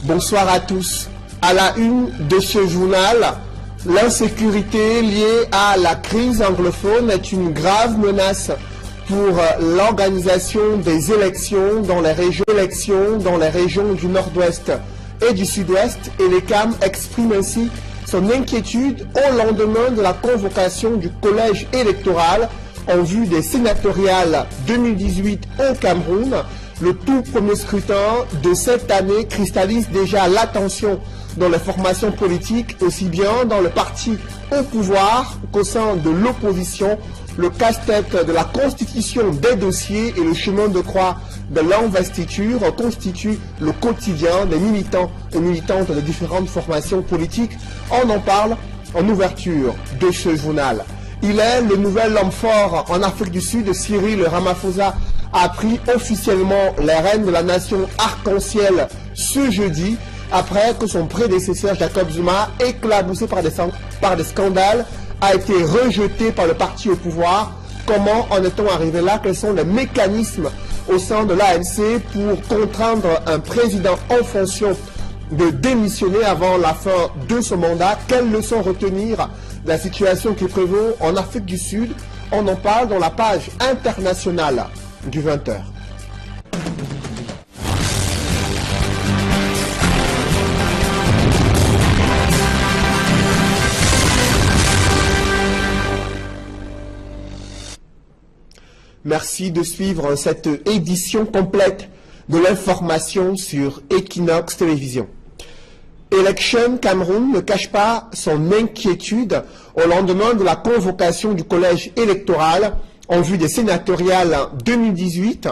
Bonsoir à tous. À la une de ce journal, l'insécurité liée à la crise anglophone est une grave menace pour l'organisation des élections dans les régions du nord-ouest et du sud-ouest, et l'ECAM exprime ainsi son inquiétude au lendemain de la convocation du collège électoral en vue des sénatoriales 2018 au Cameroun. Le tout premier scrutin de cette année cristallise déjà l'attention dans les formations politiques, aussi bien dans le parti au pouvoir qu'au sein de l'opposition. Le casse-tête de la constitution des dossiers et le chemin de croix de l'investiture constituent le quotidien des militants et militantes de différentes formations politiques. On en parle en ouverture de ce journal. Il est le nouvel homme fort en Afrique du Sud. Cyril Ramaphosa a pris officiellement les rênes de la nation arc-en-ciel ce jeudi, après que son prédécesseur Jacob Zuma, éclaboussé par des scandales, a été rejeté par le parti au pouvoir. Comment en est-on arrivé là? Quels sont les mécanismes au sein de l'ANC pour contraindre un président en fonction de démissionner avant la fin de son mandat? Quelles leçons retenir de la situation qui prévaut en Afrique du Sud? On en parle dans la page internationale du 20h. Merci de suivre cette édition complète de l'information sur Equinox Télévision. Election Cameroun ne cache pas son inquiétude au lendemain de la convocation du collège électoral en vue des sénatoriales 2018.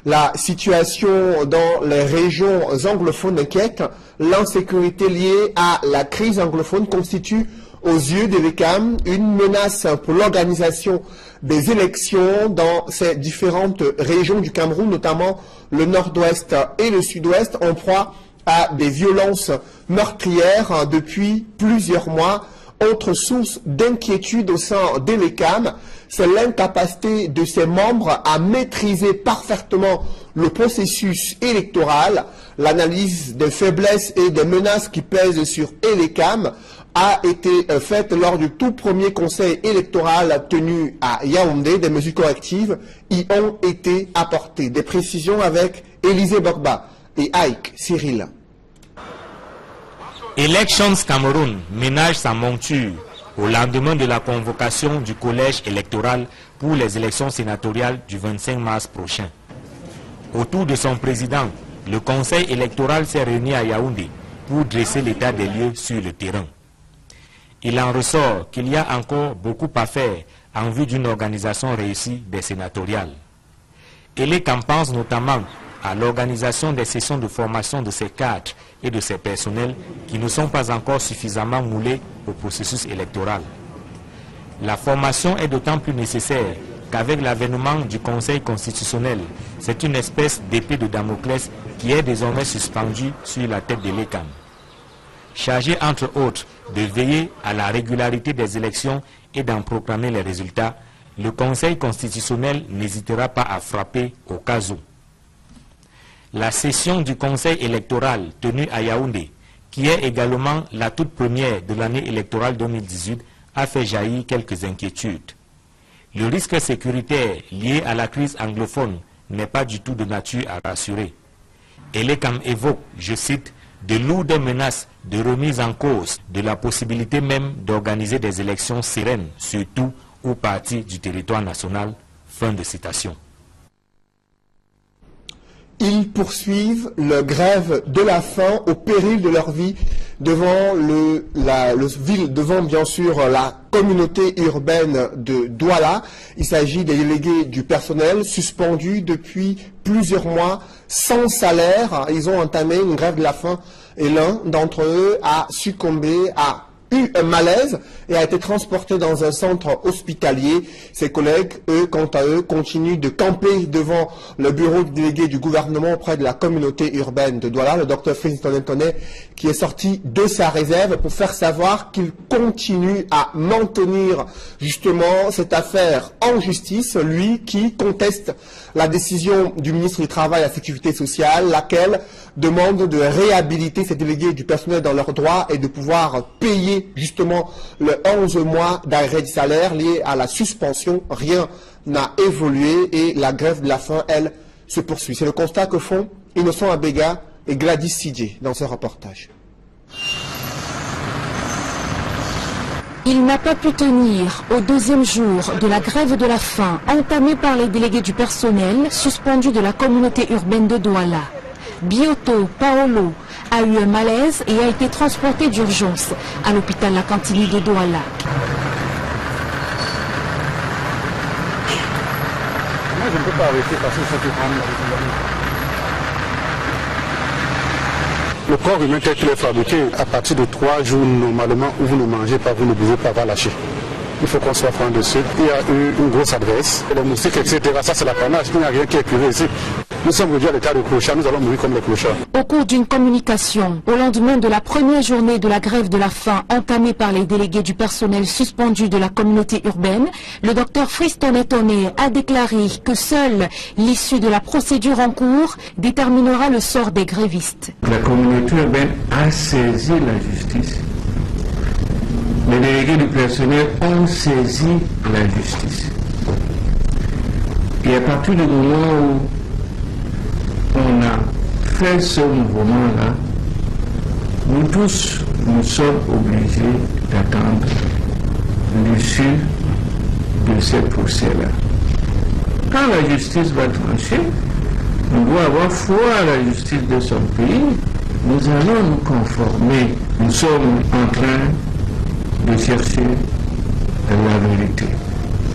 La situation dans les régions anglophones inquiète. L'insécurité liée à la crise anglophone constitue aux yeux de l'ECAM une menace pour l'organisation des élections dans ces différentes régions du Cameroun, notamment le nord-ouest et le sud-ouest, en proie à des violences meurtrières depuis plusieurs mois. Autre source d'inquiétude au sein de l'ECAM, c'est l'incapacité de ses membres à maîtriser parfaitement le processus électoral. L'analyse des faiblesses et des menaces qui pèsent sur l'ECAM a été faite lors du tout premier conseil électoral tenu à Yaoundé. Des mesures correctives y ont été apportées. Des précisions avec Élisée Bogba et Ike Cyril. Elections Cameroun ménage sa monture au lendemain de la convocation du collège électoral pour les élections sénatoriales du 25 mars prochain. Autour de son président, le conseil électoral s'est réuni à Yaoundé pour dresser l'état des lieux sur le terrain. Il en ressort qu'il y a encore beaucoup à faire en vue d'une organisation réussie des sénatoriales. Et l'ECAM pense notamment à l'organisation des sessions de formation de ses cadres et de ses personnels qui ne sont pas encore suffisamment moulés au processus électoral. La formation est d'autant plus nécessaire qu'avec l'avènement du Conseil constitutionnel, c'est une espèce d'épée de Damoclès qui est désormais suspendue sur la tête de l'ECAM. Chargé entre autres de veiller à la régularité des élections et d'en proclamer les résultats, le Conseil constitutionnel n'hésitera pas à frapper au cas où. La session du Conseil électoral tenue à Yaoundé, qui est également la toute première de l'année électorale 2018, a fait jaillir quelques inquiétudes. Le risque sécuritaire lié à la crise anglophone n'est pas du tout de nature à rassurer. Et l'ECAM évoque, je cite, de lourdes menaces de remise en cause de la possibilité même d'organiser des élections sereines sur tout ou partie du territoire national. Fin de citation. Ils poursuivent leur grève de la faim au péril de leur vie devant devant bien sûr la communauté urbaine de Douala. Il s'agit des délégués du personnel suspendus depuis plusieurs mois sans salaire. Ils ont entamé une grève de la faim et l'un d'entre eux a succombé à eu un malaise et a été transporté dans un centre hospitalier. Ses collègues, eux, quant à eux, continuent de camper devant le bureau du délégué du gouvernement auprès de la communauté urbaine de Douala, le docteur Friston Ntonnet, qui est sorti de sa réserve pour faire savoir qu'il continue à maintenir justement cette affaire en justice, lui qui conteste la décision du ministre du Travail et de la Sécurité sociale, laquelle demande de réhabiliter ces délégués du personnel dans leurs droits et de pouvoir payer justement le 11 mois d'arrêt du salaire lié à la suspension. Rien n'a évolué et la grève de la faim, elle, se poursuit. C'est le constat que font Innocent Abega et Gladys Sidje dans ce reportage. Il n'a pas pu tenir au deuxième jour de la grève de la faim entamée par les délégués du personnel suspendus de la communauté urbaine de Douala. Bioto Paolo a eu un malaise et a été transporté d'urgence à l'hôpital La Cantini de Douala. Moi, je ne peux pas arrêter parce que ça peut prendre. Le corps humain tel qu'il est fabriqué, à partir de 3 jours normalement où vous ne mangez pas, vous ne pouvez pas avoir lâché. Il faut qu'on soit franc dessus. Il y a eu une grosse adresse. Les moustiques, etc. Ça, c'est l'apanage. Il n'y a rien qui est puré ici. Nous sommes aujourd'hui à l'état de clochard. Nous allons mourir comme les clochards. Au cours d'une communication, au lendemain de la première journée de la grève de la faim entamée par les délégués du personnel suspendu de la communauté urbaine, le docteur Friston Etoné a déclaré que seule l'issue de la procédure en cours déterminera le sort des grévistes. La communauté urbaine a saisi la justice. Les délégués du personnel ont saisi la justice. Et à partir du moment où on a fait ce mouvement-là, nous tous, nous sommes obligés d'attendre l'issue de ce procès-là. Quand la justice va trancher, on doit avoir foi à la justice de son pays. Nous allons nous conformer. Nous sommes en train de chercher la vérité.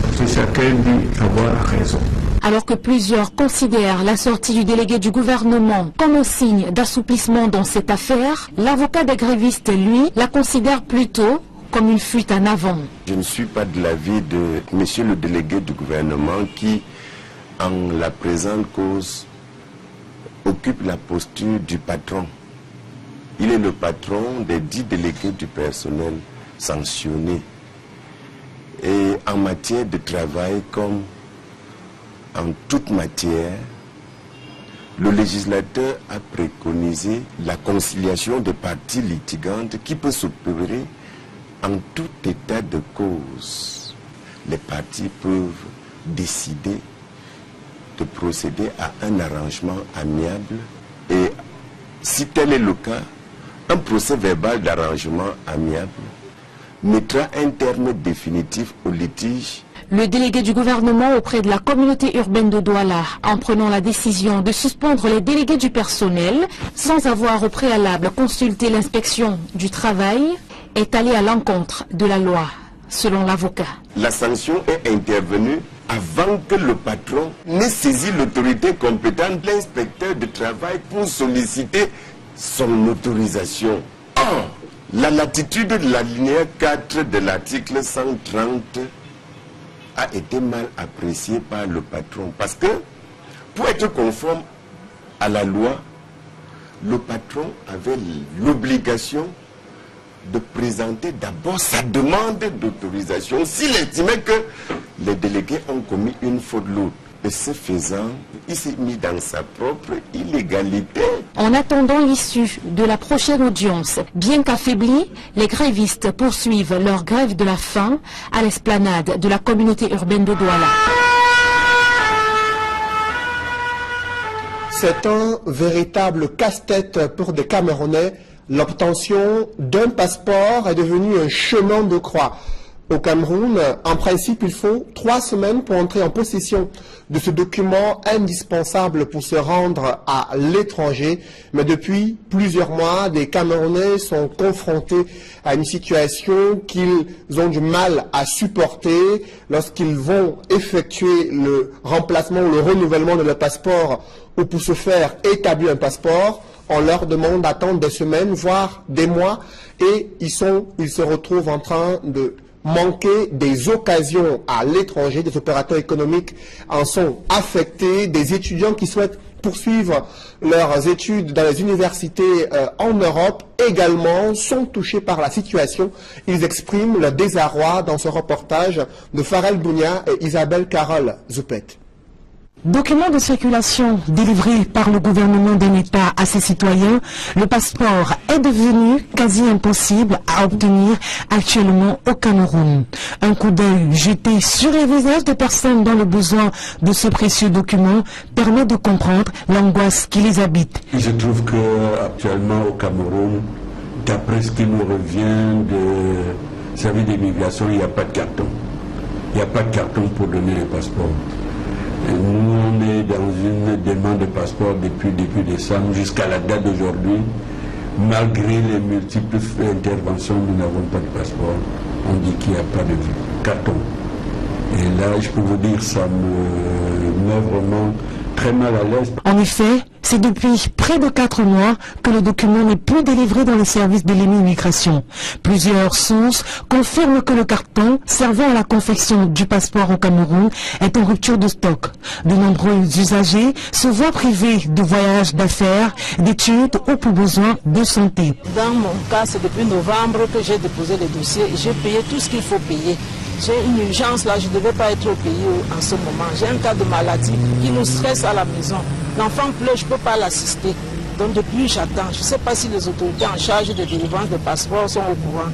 Parce que chacun dit avoir raison. Alors que plusieurs considèrent la sortie du délégué du gouvernement comme un signe d'assouplissement dans cette affaire, l'avocat des grévistes, lui, la considère plutôt comme une fuite en avant. Je ne suis pas de l'avis de monsieur le délégué du gouvernement qui, en la présente cause, occupe la posture du patron. Il est le patron des 10 délégués du personnel sanctionnés. Et en matière de travail, comme en toute matière, le législateur a préconisé la conciliation des parties litigantes qui peut s'opérer en tout état de cause. Les parties peuvent décider de procéder à un arrangement amiable et, si tel est le cas, un procès verbal d'arrangement amiable mettra un terme définitif au litige. Le délégué du gouvernement auprès de la communauté urbaine de Douala, en prenant la décision de suspendre les délégués du personnel sans avoir au préalable consulté l'inspection du travail, est allé à l'encontre de la loi, selon l'avocat. La sanction est intervenue avant que le patron n'ait saisi l'autorité compétente, l'inspecteur du travail, pour solliciter son autorisation. Or, la latitude de l'alinéa 4 de l'article 130 a été mal appréciée par le patron. Parce que, pour être conforme à la loi, le patron avait l'obligation de présenter d'abord sa demande d'autorisation s'il estimait que les délégués ont commis une faute lourde. Et ce faisant, il s'est mis dans sa propre illégalité. En attendant l'issue de la prochaine audience, bien qu'affaiblis, les grévistes poursuivent leur grève de la faim à l'esplanade de la communauté urbaine de Douala. C'est un véritable casse-tête pour des Camerounais. L'obtention d'un passeport est devenue un chemin de croix. Au Cameroun, en principe, il faut 3 semaines pour entrer en possession de ce document indispensable pour se rendre à l'étranger. Mais depuis plusieurs mois, des Camerounais sont confrontés à une situation qu'ils ont du mal à supporter lorsqu'ils vont effectuer le remplacement ou le renouvellement de leur passeport ou pour se faire établir un passeport. On leur demande d'attendre des semaines, voire des mois, et ils se retrouvent en train de manquer des occasions à l'étranger. Des opérateurs économiques en sont affectés, des étudiants qui souhaitent poursuivre leurs études dans les universités en Europe également sont touchés par la situation. Ils expriment leur désarroi dans ce reportage de Farel Bounia et Isabelle Carole Zoupet. Document de circulation délivré par le gouvernement d'un État à ses citoyens, le passeport est devenu quasi impossible à obtenir actuellement au Cameroun. Un coup d'œil jeté sur les visages des personnes dans le besoin de ce précieux document permet de comprendre l'angoisse qui les habite. Je trouve qu'actuellement au Cameroun, d'après ce qui nous revient de service d'immigration, il n'y a pas de carton. Il n'y a pas de carton pour donner le passeport. Et nous, on est dans une demande de passeport depuis décembre jusqu'à la date d'aujourd'hui. Malgré les multiples interventions, nous n'avons pas de passeport. On dit qu'il n'y a pas de carton. Et là, je peux vous dire, ça me met vraiment très mal à l'aise. En effet, c'est depuis près de 4 mois que le document n'est plus délivré dans les services de l'immigration. Plusieurs sources confirment que le carton servant à la confection du passeport au Cameroun est en rupture de stock. De nombreux usagers se voient privés de voyages d'affaires, d'études ou pour besoin de santé. Dans mon cas, c'est depuis novembre que j'ai déposé les dossiers et j'ai payé tout ce qu'il faut payer. J'ai une urgence là, je ne devais pas être au pays en ce moment. J'ai un cas de maladie qui nous stresse à la maison. L'enfant pleure, je ne peux pas l'assister. Donc depuis, j'attends. Je ne sais pas si les autorités en charge de délivrance de passeports sont au courant.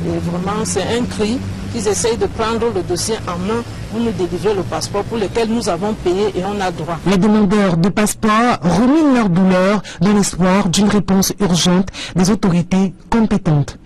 Et vraiment, c'est un cri qu'ils essayent de prendre le dossier en main pour nous délivrer le passeport pour lequel nous avons payé et on a droit. Les demandeurs de passeports ruminent leur douleur dans l'espoir d'une réponse urgente des autorités compétentes.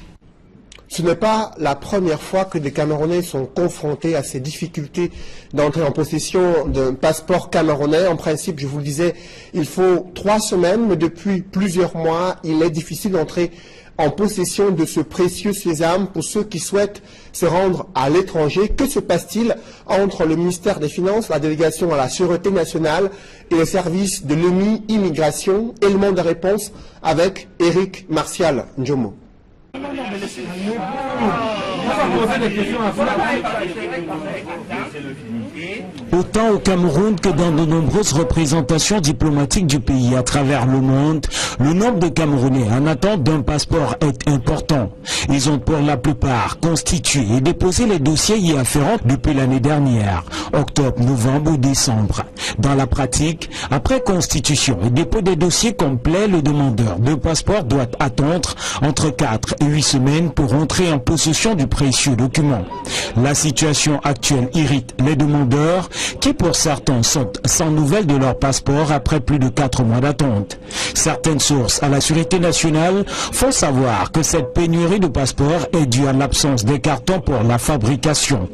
Ce n'est pas la première fois que des Camerounais sont confrontés à ces difficultés d'entrer en possession d'un passeport camerounais. En principe, je vous le disais, il faut 3 semaines, mais depuis plusieurs mois, il est difficile d'entrer en possession de ce précieux sésame pour ceux qui souhaitent se rendre à l'étranger. Que se passe-t-il entre le ministère des Finances, la délégation à la Sûreté nationale et le service de l'EMI Immigration? Élément de réponse avec Eric Martial Ndjomo. Autant au Cameroun que dans de nombreuses représentations diplomatiques du pays à travers le monde, le nombre de Camerounais en attente d'un passeport est important. Ils ont pour la plupart constitué et déposé les dossiers y afférents depuis l'année dernière, octobre, novembre ou décembre. Dans la pratique, après constitution et dépôt des dossiers complets, le demandeur de passeport doit attendre entre 4 et 8 semaines pour entrer en possession du précieux document. La situation actuelle irrite les demandeurs qui pour certains sont sans nouvelles de leur passeport après plus de 4 mois d'attente. Certaines sources à la Sûreté nationale font savoir que cette pénurie de passeports est due à l'absence des cartons pour la fabrication.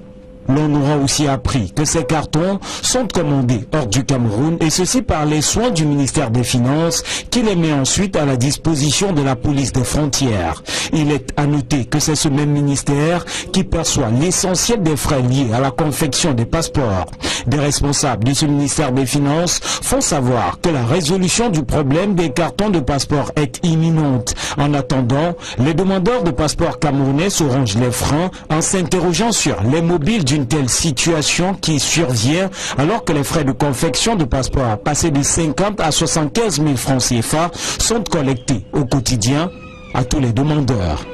L'on aura aussi appris que ces cartons sont commandés hors du Cameroun et ceci par les soins du ministère des Finances qui les met ensuite à la disposition de la police des frontières. Il est à noter que c'est ce même ministère qui perçoit l'essentiel des frais liés à la confection des passeports. Des responsables de ce ministère des Finances font savoir que la résolution du problème des cartons de passeport est imminente. En attendant, les demandeurs de passeports camerounais se rongent les freins en s'interrogeant sur les mobiles d'une telle situation qui survient alors que les frais de confection de passeports passés de 50 à 75 000 francs CFA sont collectés au quotidien à tous les demandeurs.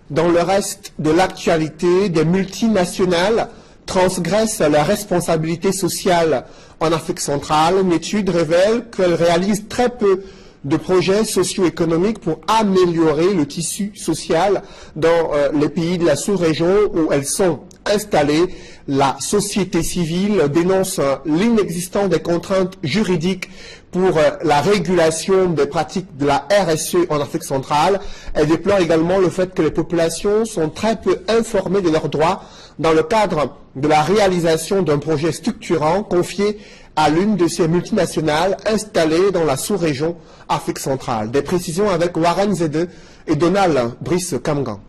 Dans le reste de l'actualité, des multinationales transgressent leurs responsabilités sociales en Afrique centrale. Une étude révèle qu'elles réalisent très peu de projets socio-économiques pour améliorer le tissu social dans les pays de la sous-région où elles sont installées. La société civile dénonce l'inexistence des contraintes juridiques pour la régulation des pratiques de la RSE en Afrique centrale. Elle déplore également le fait que les populations sont très peu informées de leurs droits dans le cadre de la réalisation d'un projet structurant confié à l'une de ces multinationales installées dans la sous-région Afrique centrale. Des précisions avec Warren Zede et Donald Brice Kamgan.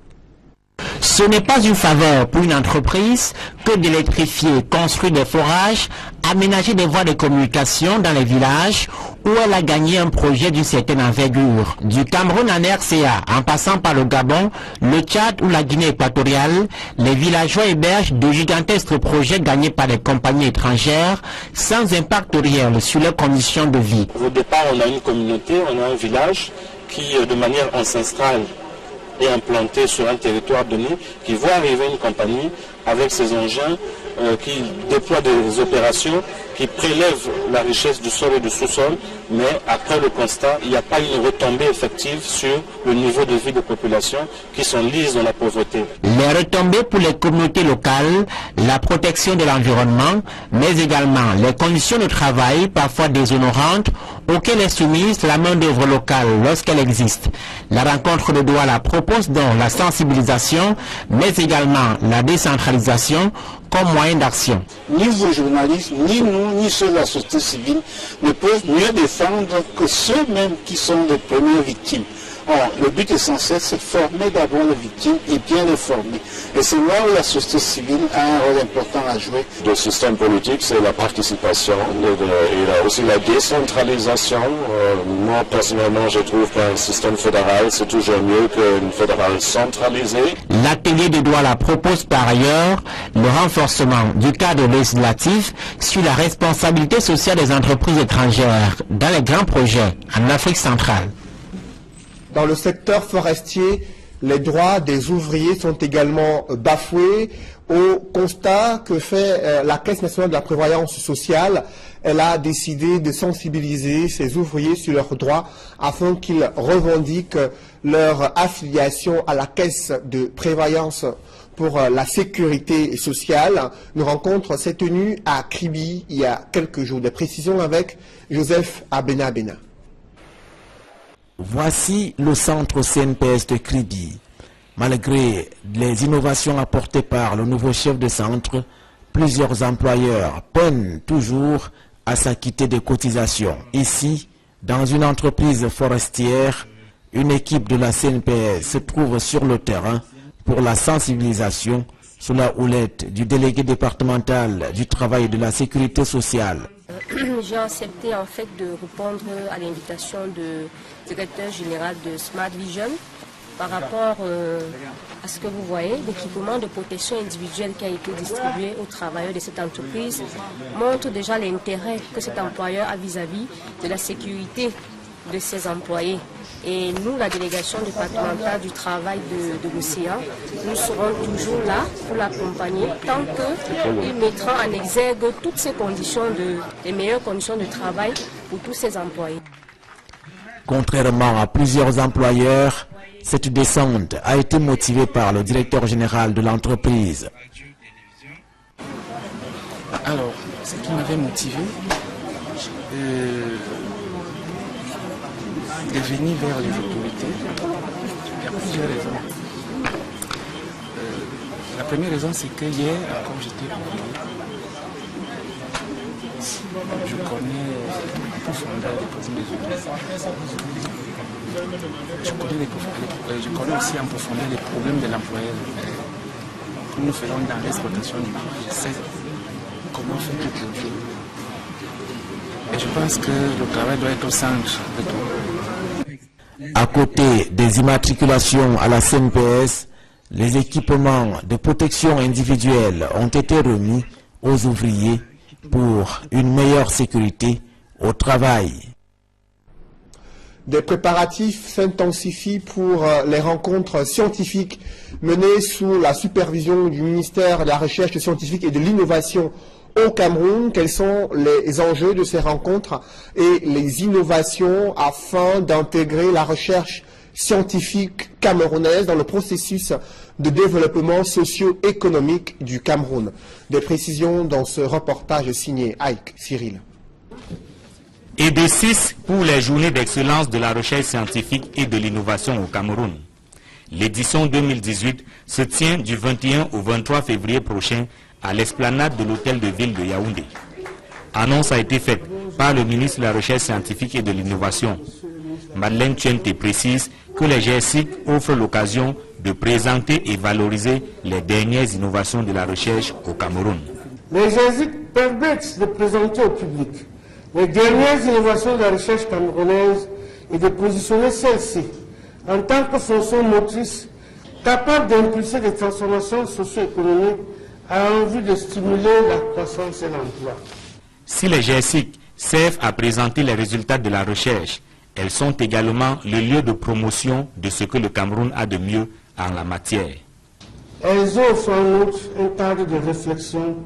Ce n'est pas une faveur pour une entreprise que d'électrifier, construire des forages, aménager des voies de communication dans les villages où elle a gagné un projet d'une certaine envergure. Du Cameroun en RCA, en passant par le Gabon, le Tchad ou la Guinée équatoriale, les villageois hébergent de gigantesques projets gagnés par des compagnies étrangères sans impact réel sur leurs conditions de vie. Au départ, on a une communauté, on a un village qui, de manière ancestrale, est implanté sur un territoire donné, qui voit arriver une compagnie avec ces engins qui déploient des opérations qui prélèvent la richesse du sol et du sous-sol, mais après le constat, il n'y a pas une retombée effective sur le niveau de vie des populations qui sont liées dans la pauvreté. Les retombées pour les communautés locales, la protection de l'environnement, mais également les conditions de travail parfois déshonorantes auxquelles est soumise la main-d'œuvre locale lorsqu'elle existe. La rencontre de Douala propose donc la sensibilisation, mais également la décentralisation comme moyen d'action. Ni vous journalistes, ni nous, ni ceux de la société civile ne peuvent mieux défendre que ceux-mêmes qui sont les premières victimes. Or, le but essentiel, c'est de former d'abord les victimes et bien les former. Et c'est là où la société civile a un rôle important à jouer. Le système politique, c'est la participation et aussi la décentralisation. Moi, personnellement, je trouve qu'un système fédéral, c'est toujours mieux qu'un fédéral centralisé. L'atelier de Douala propose par ailleurs le renforcement du cadre législatif sur la responsabilité sociale des entreprises étrangères dans les grands projets en Afrique centrale. Dans le secteur forestier, les droits des ouvriers sont également bafoués. Au constat que fait la Caisse nationale de la prévoyance sociale, elle a décidé de sensibiliser ses ouvriers sur leurs droits afin qu'ils revendiquent leur affiliation à la Caisse de prévoyance pour la sécurité sociale. Une rencontre s'est tenue à Kribi il y a quelques jours. Des précisions avec Joseph Abena-Bena. Voici le centre CNPS de Kribi. Malgré les innovations apportées par le nouveau chef de centre, plusieurs employeurs peinent toujours à s'acquitter des cotisations. Ici, dans une entreprise forestière, une équipe de la CNPS se trouve sur le terrain pour la sensibilisation sous la houlette du délégué départemental du travail et de la sécurité sociale. J'ai accepté en fait de répondre à l'invitation du directeur général de Smart Vision par rapport à ce que vous voyez, l'équipement de protection individuelle qui a été distribué aux travailleurs de cette entreprise montre déjà l'intérêt que cet employeur a vis-à-vis de la sécurité de ses employés. Et nous, la délégation départementale du travail de l'océan, nous serons toujours là pour l'accompagner tant qu'il mettra en exergue toutes ces conditions, les meilleures conditions de travail pour tous ses employés. Contrairement à plusieurs employeurs, cette descente a été motivée par le directeur général de l'entreprise. Alors, ce qui m'avait motivé, de venir vers les autorités, il y a plusieurs raisons. La première raison, c'est que hier, quand j'étais ouvrier, je connais en profondeur les problèmes des ouvriers. Je connais aussi en profondeur les problèmes de l'employeur. Nous faisons dans l'exploitation du travail. Je sais comment faire pour produire. Et je pense que le travail doit être au centre de tout. À côté des immatriculations à la CNPS, les équipements de protection individuelle ont été remis aux ouvriers pour une meilleure sécurité au travail. Des préparatifs s'intensifient pour les rencontres scientifiques menées sous la supervision du ministère de la Recherche scientifique et de l'Innovation au Cameroun. Quels sont les enjeux de ces rencontres et les innovations afin d'intégrer la recherche scientifique camerounaise dans le processus de développement socio-économique du Cameroun? Des précisions dans ce reportage signé Ike Cyril. Et de 6 pour les journées d'excellence de la recherche scientifique et de l'innovation au Cameroun. L'édition 2018 se tient du 21 au 23 février prochain à l'esplanade de l'hôtel de ville de Yaoundé. Annonce a été faite par le ministre de la Recherche scientifique et de l'Innovation. Madeleine Tchente précise que les GSIC offrent l'occasion de présenter et valoriser les dernières innovations de la recherche au Cameroun. Les GSIC permettent de présenter au public les dernières innovations de la recherche camerounaise et de positionner celle-ci en tant que fonction motrice capable d'impulser des transformations socio-économiques en vue de stimuler la croissance et l'emploi. Si les GSIC servent à présenter les résultats de la recherche, elles sont également le lieu de promotion de ce que le Cameroun a de mieux en la matière. Elles offrent en outre un cadre de réflexion,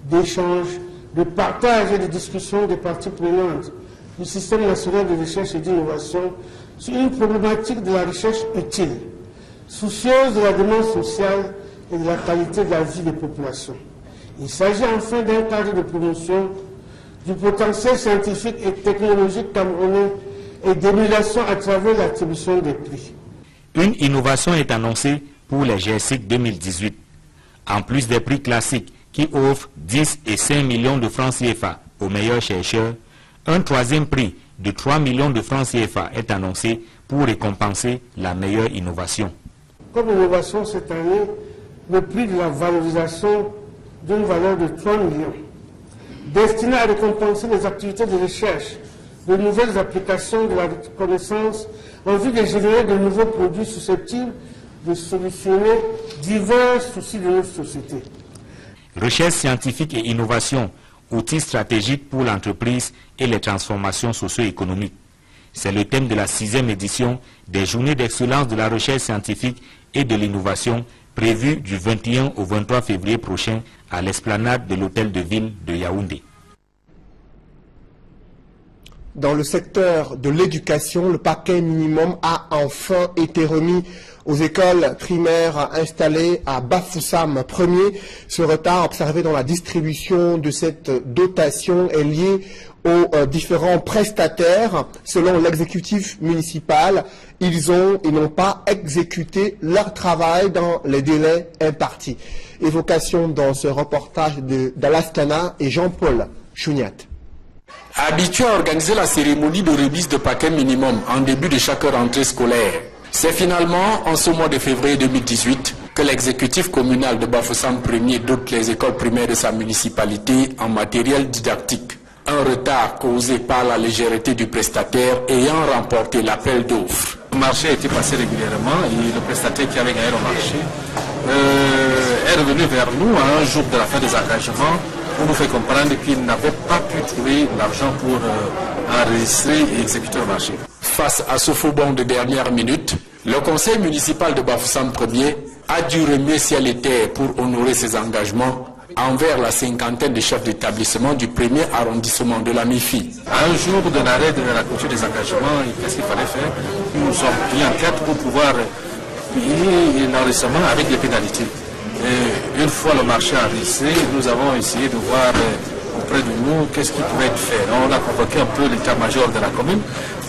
d'échange, de partage et de discussion des parties prenantes du système national de recherche et d'innovation sur une problématique de la recherche utile, soucieuse de la demande sociale et de la qualité de la vie des populations. Il s'agit enfin d'un cadre de promotion du potentiel scientifique et technologique camerounais et d'émulation à travers l'attribution des prix. Une innovation est annoncée pour les GSIC 2018. En plus des prix classiques qui offrent 10 et 5 millions de francs CFA aux meilleurs chercheurs, un troisième prix de 3 millions de francs CFA est annoncé pour récompenser la meilleure innovation. Comme innovation cette année, le prix de la valorisation d'une valeur de 3 millions, destiné à récompenser les activités de recherche, de nouvelles applications de la connaissance en vue de générer de nouveaux produits susceptibles de solutionner divers soucis de notre société. Recherche scientifique et innovation, outils stratégiques pour l'entreprise et les transformations socio-économiques. C'est le thème de la 6e édition des Journées d'excellence de la recherche scientifique et de l'innovation prévues du 21 au 23 février prochain à l'esplanade de l'hôtel de ville de Yaoundé. Dans le secteur de l'éducation, le paquet minimum a enfin été remis aux écoles primaires installées à Bafoussam 1er. Ce retard observé dans la distribution de cette dotation est lié aux différents prestataires. Selon l'exécutif municipal, ils n'ont pas exécuté leur travail dans les délais impartis. Évocation dans ce reportage d'Alastana et Jean-Paul Chouniat. Habitué à organiser la cérémonie de remise de paquets minimum en début de chaque rentrée scolaire, c'est finalement en ce mois de février 2018 que l'exécutif communal de Bafoussam 1er dote les écoles primaires de sa municipalité en matériel didactique. Un retard causé par la légèreté du prestataire ayant remporté l'appel d'offres. Le marché a été passé régulièrement et le prestataire qui avait gagné le marché est revenu vers nous à un jour de la fin des engagements pour nous faire comprendre qu'il n'avait pas pu trouver l'argent pour enregistrer et exécuter le marché. Face à ce faux bond de dernière minute, le conseil municipal de Bafoussam 1er a dû remuer ciel et terre pour honorer ses engagements envers la cinquantaine de chefs d'établissement du premier arrondissement de la MIFI. À un jour de l'arrêt de la clôture des engagements, qu'est-ce qu'il fallait faire? Nous sommes pris en tête pour pouvoir payer l'enregistrement avec des pénalités. Et une fois le marché enregistré, nous avons essayé de voir auprès de nous qu'est-ce qui pouvait être fait. On a convoqué un peu l'état-major de la commune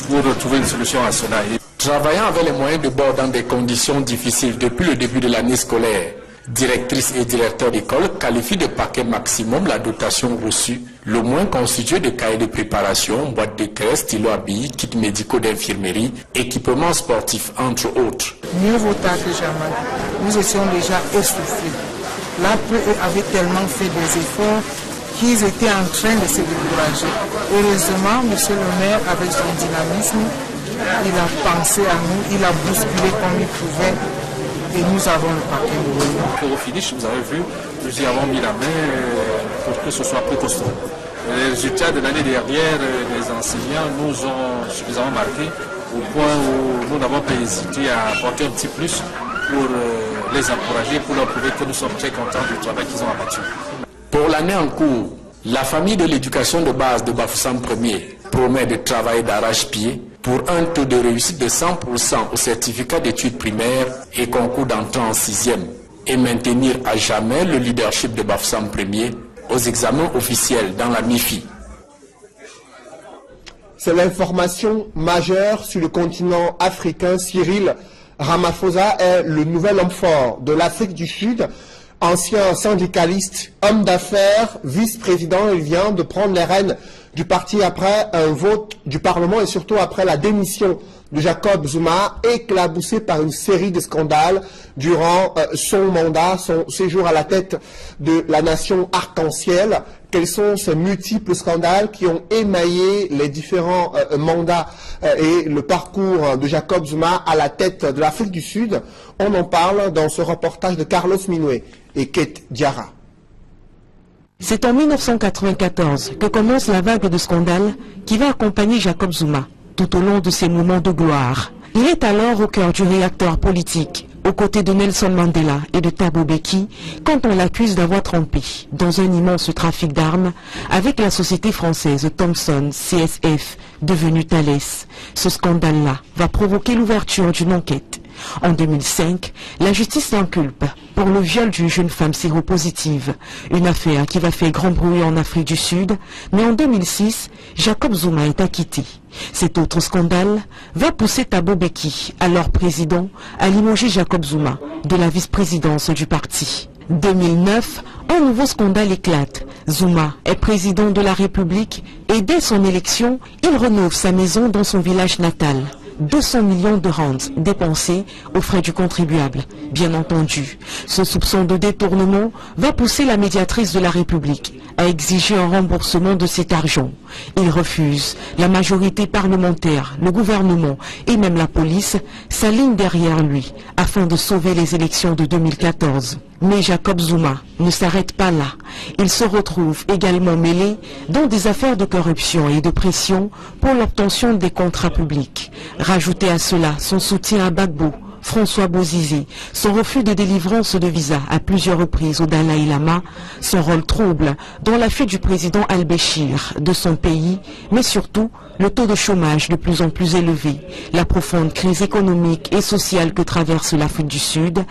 pour trouver une solution à cela. Travaillant avec les moyens de bord dans des conditions difficiles depuis le début de l'année scolaire, directrice et directeur d'école qualifient de paquet maximum la dotation reçue, le moins constitué de cahiers de préparation, boîtes de craie, stylos à billes, kits médicaux d'infirmerie, équipements sportifs, entre autres. Mieux vaut tard que jamais. Nous étions déjà essoufflés. L'APE avait tellement fait des efforts qu'ils étaient en train de se décourager. Heureusement, M. le maire, avec son dynamisme, il a pensé à nous, il a bousculé comme il pouvait. Et nous avons le paquet. Au finish, vous avez vu, nous y avons mis la main pour que ce soit plus costaud. Les résultats de l'année dernière, les enseignants nous ont suffisamment marqué au point où nous n'avons pas hésité à apporter un petit plus pour les encourager, pour leur prouver que nous sommes très contents du travail qu'ils ont abattu. Pour l'année en cours, la famille de l'éducation de base de Bafoussam 1er promet de travailler d'arrache-pied pour un taux de réussite de 100% au certificat d'études primaires et concours d'entrée en 6e et maintenir à jamais le leadership de Bafoussam 1er aux examens officiels dans la MIFI. C'est l'information majeure sur le continent africain. Cyril Ramaphosa est le nouvel homme fort de l'Afrique du Sud. Ancien syndicaliste, homme d'affaires, vice-président, il vient de prendre les rênes du parti après un vote du Parlement et surtout après la démission de Jacob Zuma, éclaboussé par une série de scandales durant son mandat, son séjour à la tête de la nation arc-en-ciel. Quels sont ces multiples scandales qui ont émaillé les différents mandats et le parcours de Jacob Zuma à la tête de l'Afrique du Sud? On en parle dans ce reportage de Carlos Minoué et Kate Diarra. C'est en 1994 que commence la vague de scandales qui va accompagner Jacob Zuma tout au long de ses moments de gloire. Il est alors au cœur du réacteur politique, aux côtés de Nelson Mandela et de Thabo Mbeki quand on l'accuse d'avoir trompé dans un immense trafic d'armes avec la société française Thomson CSF, devenue Thales. Ce scandale-là va provoquer l'ouverture d'une enquête. En 2005, la justice l'inculpe pour le viol d'une jeune femme séropositive, une affaire qui va faire grand bruit en Afrique du Sud, mais en 2006, Jacob Zuma est acquitté. Cet autre scandale va pousser Thabo Mbeki, alors président, à limoger Jacob Zuma de la vice-présidence du parti. 2009, un nouveau scandale éclate. Zuma est président de la République et dès son élection, il rénove sa maison dans son village natal. 200 millions de rentes dépensées aux frais du contribuable. Bien entendu, ce soupçon de détournement va pousser la médiatrice de la République à exiger un remboursement de cet argent. Il refuse. La majorité parlementaire, le gouvernement et même la police s'alignent derrière lui afin de sauver les élections de 2014. Mais Jacob Zuma ne s'arrête pas là. Il se retrouve également mêlé dans des affaires de corruption et de pression pour l'obtention des contrats publics. Rajoutez à cela son soutien à Gbagbo, François Bozizé, son refus de délivrance de visa à plusieurs reprises au Dalai Lama, son rôle trouble dans la fuite du président al-Béchir de son pays, mais surtout le taux de chômage de plus en plus élevé, la profonde crise économique et sociale que traverse l'Afrique du Sud,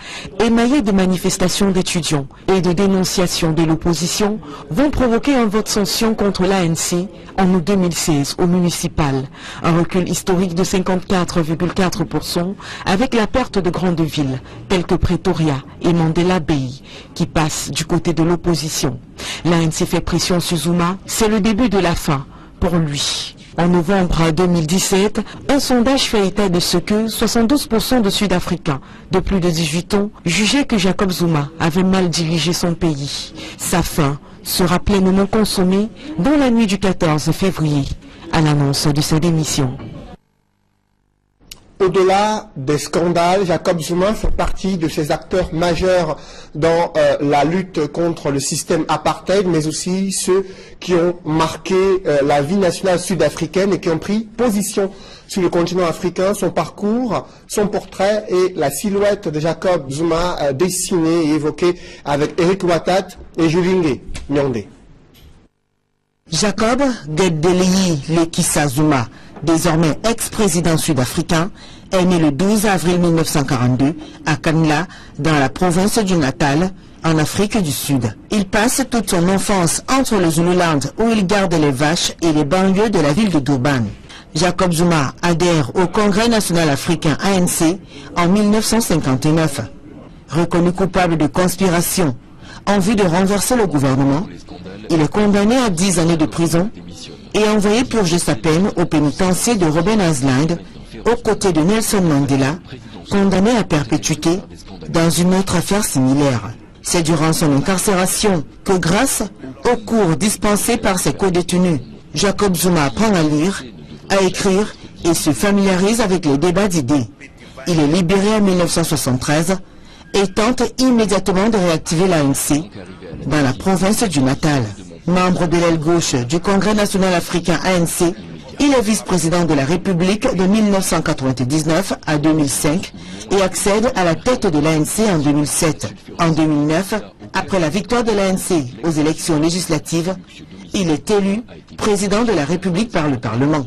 émaillée de manifestations d'étudiants et de dénonciations de l'opposition, vont provoquer un vote sanction contre l'ANC en août 2016 au municipal. Un recul historique de 54,4% avec la perte de grandes villes telles que Pretoria et Mandela Bay qui passent du côté de l'opposition. L'ANC fait pression sur Zuma, c'est le début de la fin pour lui. En novembre 2017, un sondage fait état de ce que 72% de Sud-Africains de plus de 18 ans jugeaient que Jacob Zuma avait mal dirigé son pays. Sa fin sera pleinement consommée dans la nuit du 14 février, à l'annonce de sa démission. Au-delà des scandales, Jacob Zuma fait partie de ces acteurs majeurs dans la lutte contre le système apartheid, mais aussi ceux qui ont marqué la vie nationale sud-africaine et qui ont pris position sur le continent africain. Son parcours, son portrait et la silhouette de Jacob Zuma dessinée et évoquée avec Eric Ouattat et Julingue Nyonde. Jacob Gedeleyi Lekisa Zuma, désormais ex-président sud-africain, est né le 12 avril 1942 à Kanla, dans la province du Natal, en Afrique du Sud. Il passe toute son enfance entre le Zululand, où il garde les vaches, et les banlieues de la ville de Durban. Jacob Zuma adhère au Congrès national africain ANC en 1959. Reconnu coupable de conspiration en vue de renverser le gouvernement, il est condamné à 10 années de prison et envoyé purger sa peine au pénitencier de Robben Island aux côtés de Nelson Mandela, condamné à perpétuité dans une autre affaire similaire. C'est durant son incarcération que, grâce aux cours dispensés par ses co-détenus, Jacob Zuma apprend à lire, à écrire et se familiarise avec les débats d'idées. Il est libéré en 1973 et tente immédiatement de réactiver l'ANC dans la province du Natal. Membre de l'aile gauche du Congrès national africain ANC, il est vice-président de la République de 1999 à 2005 et accède à la tête de l'ANC en 2007. En 2009, après la victoire de l'ANC aux élections législatives, il est élu président de la République par le Parlement.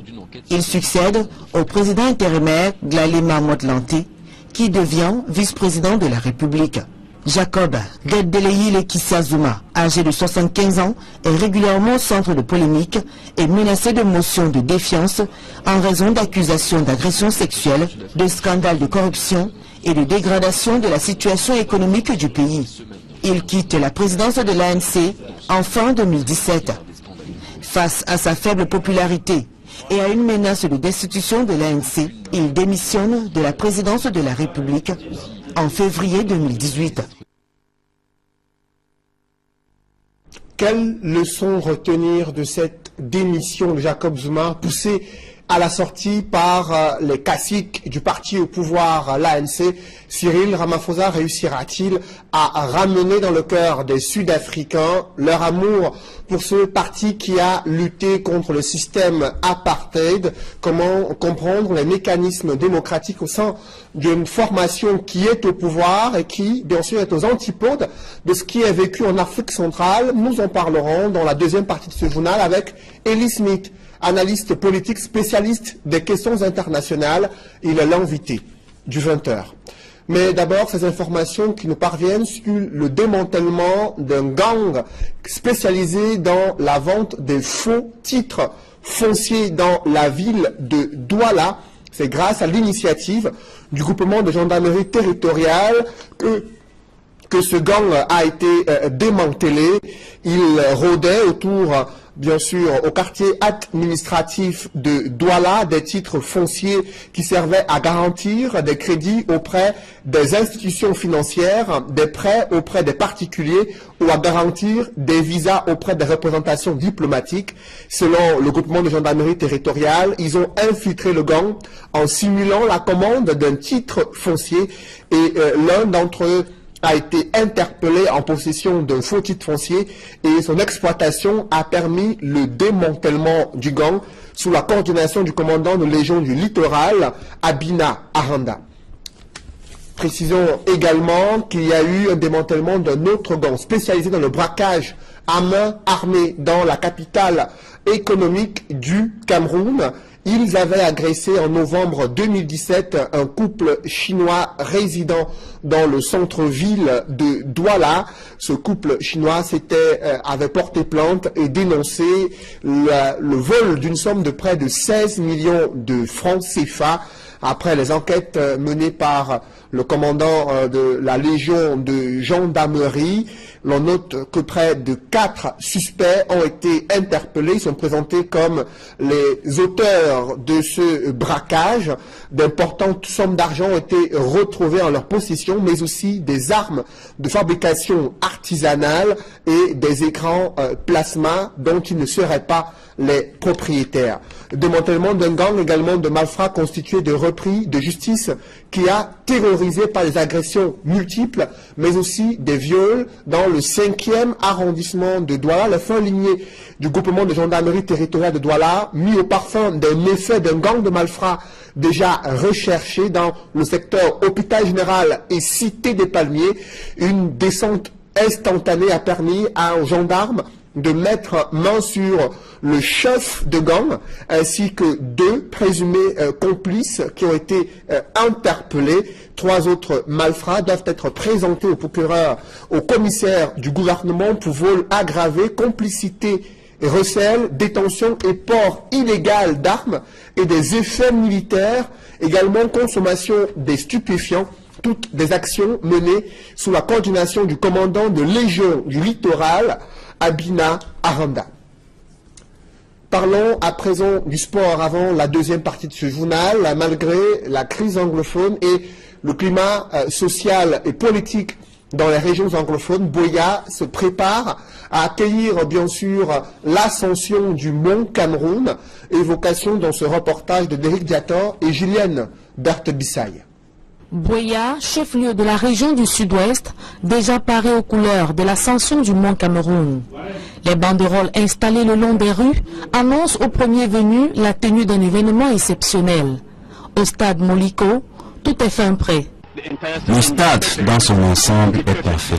Il succède au président intérimaire Glalema Motlanthe, qui devient vice-président de la République. Jacob Gedeleyi Lekisa Zuma, âgé de 75 ans, est régulièrement au centre de polémiques et menacé de motions de défiance en raison d'accusations d'agression sexuelle, de scandales de corruption et de dégradation de la situation économique du pays. Il quitte la présidence de l'ANC en fin 2017. Face à sa faible popularité et à une menace de destitution de l'ANC, il démissionne de la présidence de la République en février 2018. Quelle leçon retenir de cette démission de Jacob Zuma, poussé à la sortie par les caciques du parti au pouvoir, l'ANC, Cyril Ramaphosa réussira-t-il à ramener dans le cœur des Sud-Africains leur amour pour ce parti qui a lutté contre le système apartheid? Comment comprendre les mécanismes démocratiques au sein d'une formation qui est au pouvoir et qui, bien sûr, est aux antipodes de ce qui est vécu en Afrique centrale? Nous en parlerons dans la deuxième partie de ce journal avec Elie Smith, analyste politique spécialiste des questions internationales. Il est l'invité du 20h. Mais d'abord, ces informations qui nous parviennent sur le démantèlement d'un gang spécialisé dans la vente des faux titres fonciers dans la ville de Douala. C'est grâce à l'initiative du groupement de gendarmerie territoriale que ce gang a été démantelé. Il rôdait autour, bien sûr, au quartier administratif de Douala, des titres fonciers qui servaient à garantir des crédits auprès des institutions financières, des prêts auprès des particuliers ou à garantir des visas auprès des représentations diplomatiques. Selon le groupement de gendarmerie territoriale, ils ont infiltré le gang en simulant la commande d'un titre foncier et l'un d'entre eux a été interpellé en possession d'un faux titre foncier et son exploitation a permis le démantèlement du gang sous la coordination du commandant de Légion du Littoral, Abina Aranda. Précisons également qu'il y a eu un démantèlement d'un autre gang spécialisé dans le braquage à main armée dans la capitale économique du Cameroun. Ils avaient agressé en novembre 2017 un couple chinois résidant dans le centre-ville de Douala. Ce couple chinois avait porté plainte et dénoncé le vol d'une somme de près de 16 millions de francs CFA. Après les enquêtes menées par le commandant de la Légion de gendarmerie, l'on note que près de 4 suspects ont été interpellés. Ils sont présentés comme les auteurs de ce braquage. D'importantes sommes d'argent ont été retrouvées en leur possession, mais aussi des armes de fabrication artisanale et des écrans plasma dont ils ne seraient pas les propriétaires. Démantèlement d'un gang également de malfrats constitué de repris de justice qui a terrorisé par des agressions multiples, mais aussi des viols dans le 5e arrondissement de Douala. La fin lignée du groupement de gendarmerie territoriale de Douala, mis au parfum des méfaits d'un gang de malfrats déjà recherché dans le secteur hôpital général et cité des Palmiers. Une descente instantanée a permis aux gendarmes de mettre main sur le chef de gang ainsi que 2 présumés complices qui ont été interpellés. 3 autres malfrats doivent être présentés au procureur, au commissaire du gouvernement pour vol aggravé, complicité et recel, détention et port illégal d'armes et des effets militaires, également consommation des stupéfiants. Toutes des actions menées sous la coordination du commandant de Légion du Littoral, Abina Aranda. Parlons à présent du sport avant la deuxième partie de ce journal. Malgré la crise anglophone et le climat social et politique dans les régions anglophones, Buea se prépare à accueillir bien sûr l'ascension du Mont Cameroun, évocation dans ce reportage de Derek Diator et Julienne Berthe-Bissaye. Buea, chef-lieu de la région du Sud-Ouest, déjà paré aux couleurs de l'ascension du Mont Cameroun. Les banderoles installées le long des rues annoncent au premier venu la tenue d'un événement exceptionnel. Au stade Moliko, tout est fin prêt. Le stade dans son ensemble est parfait.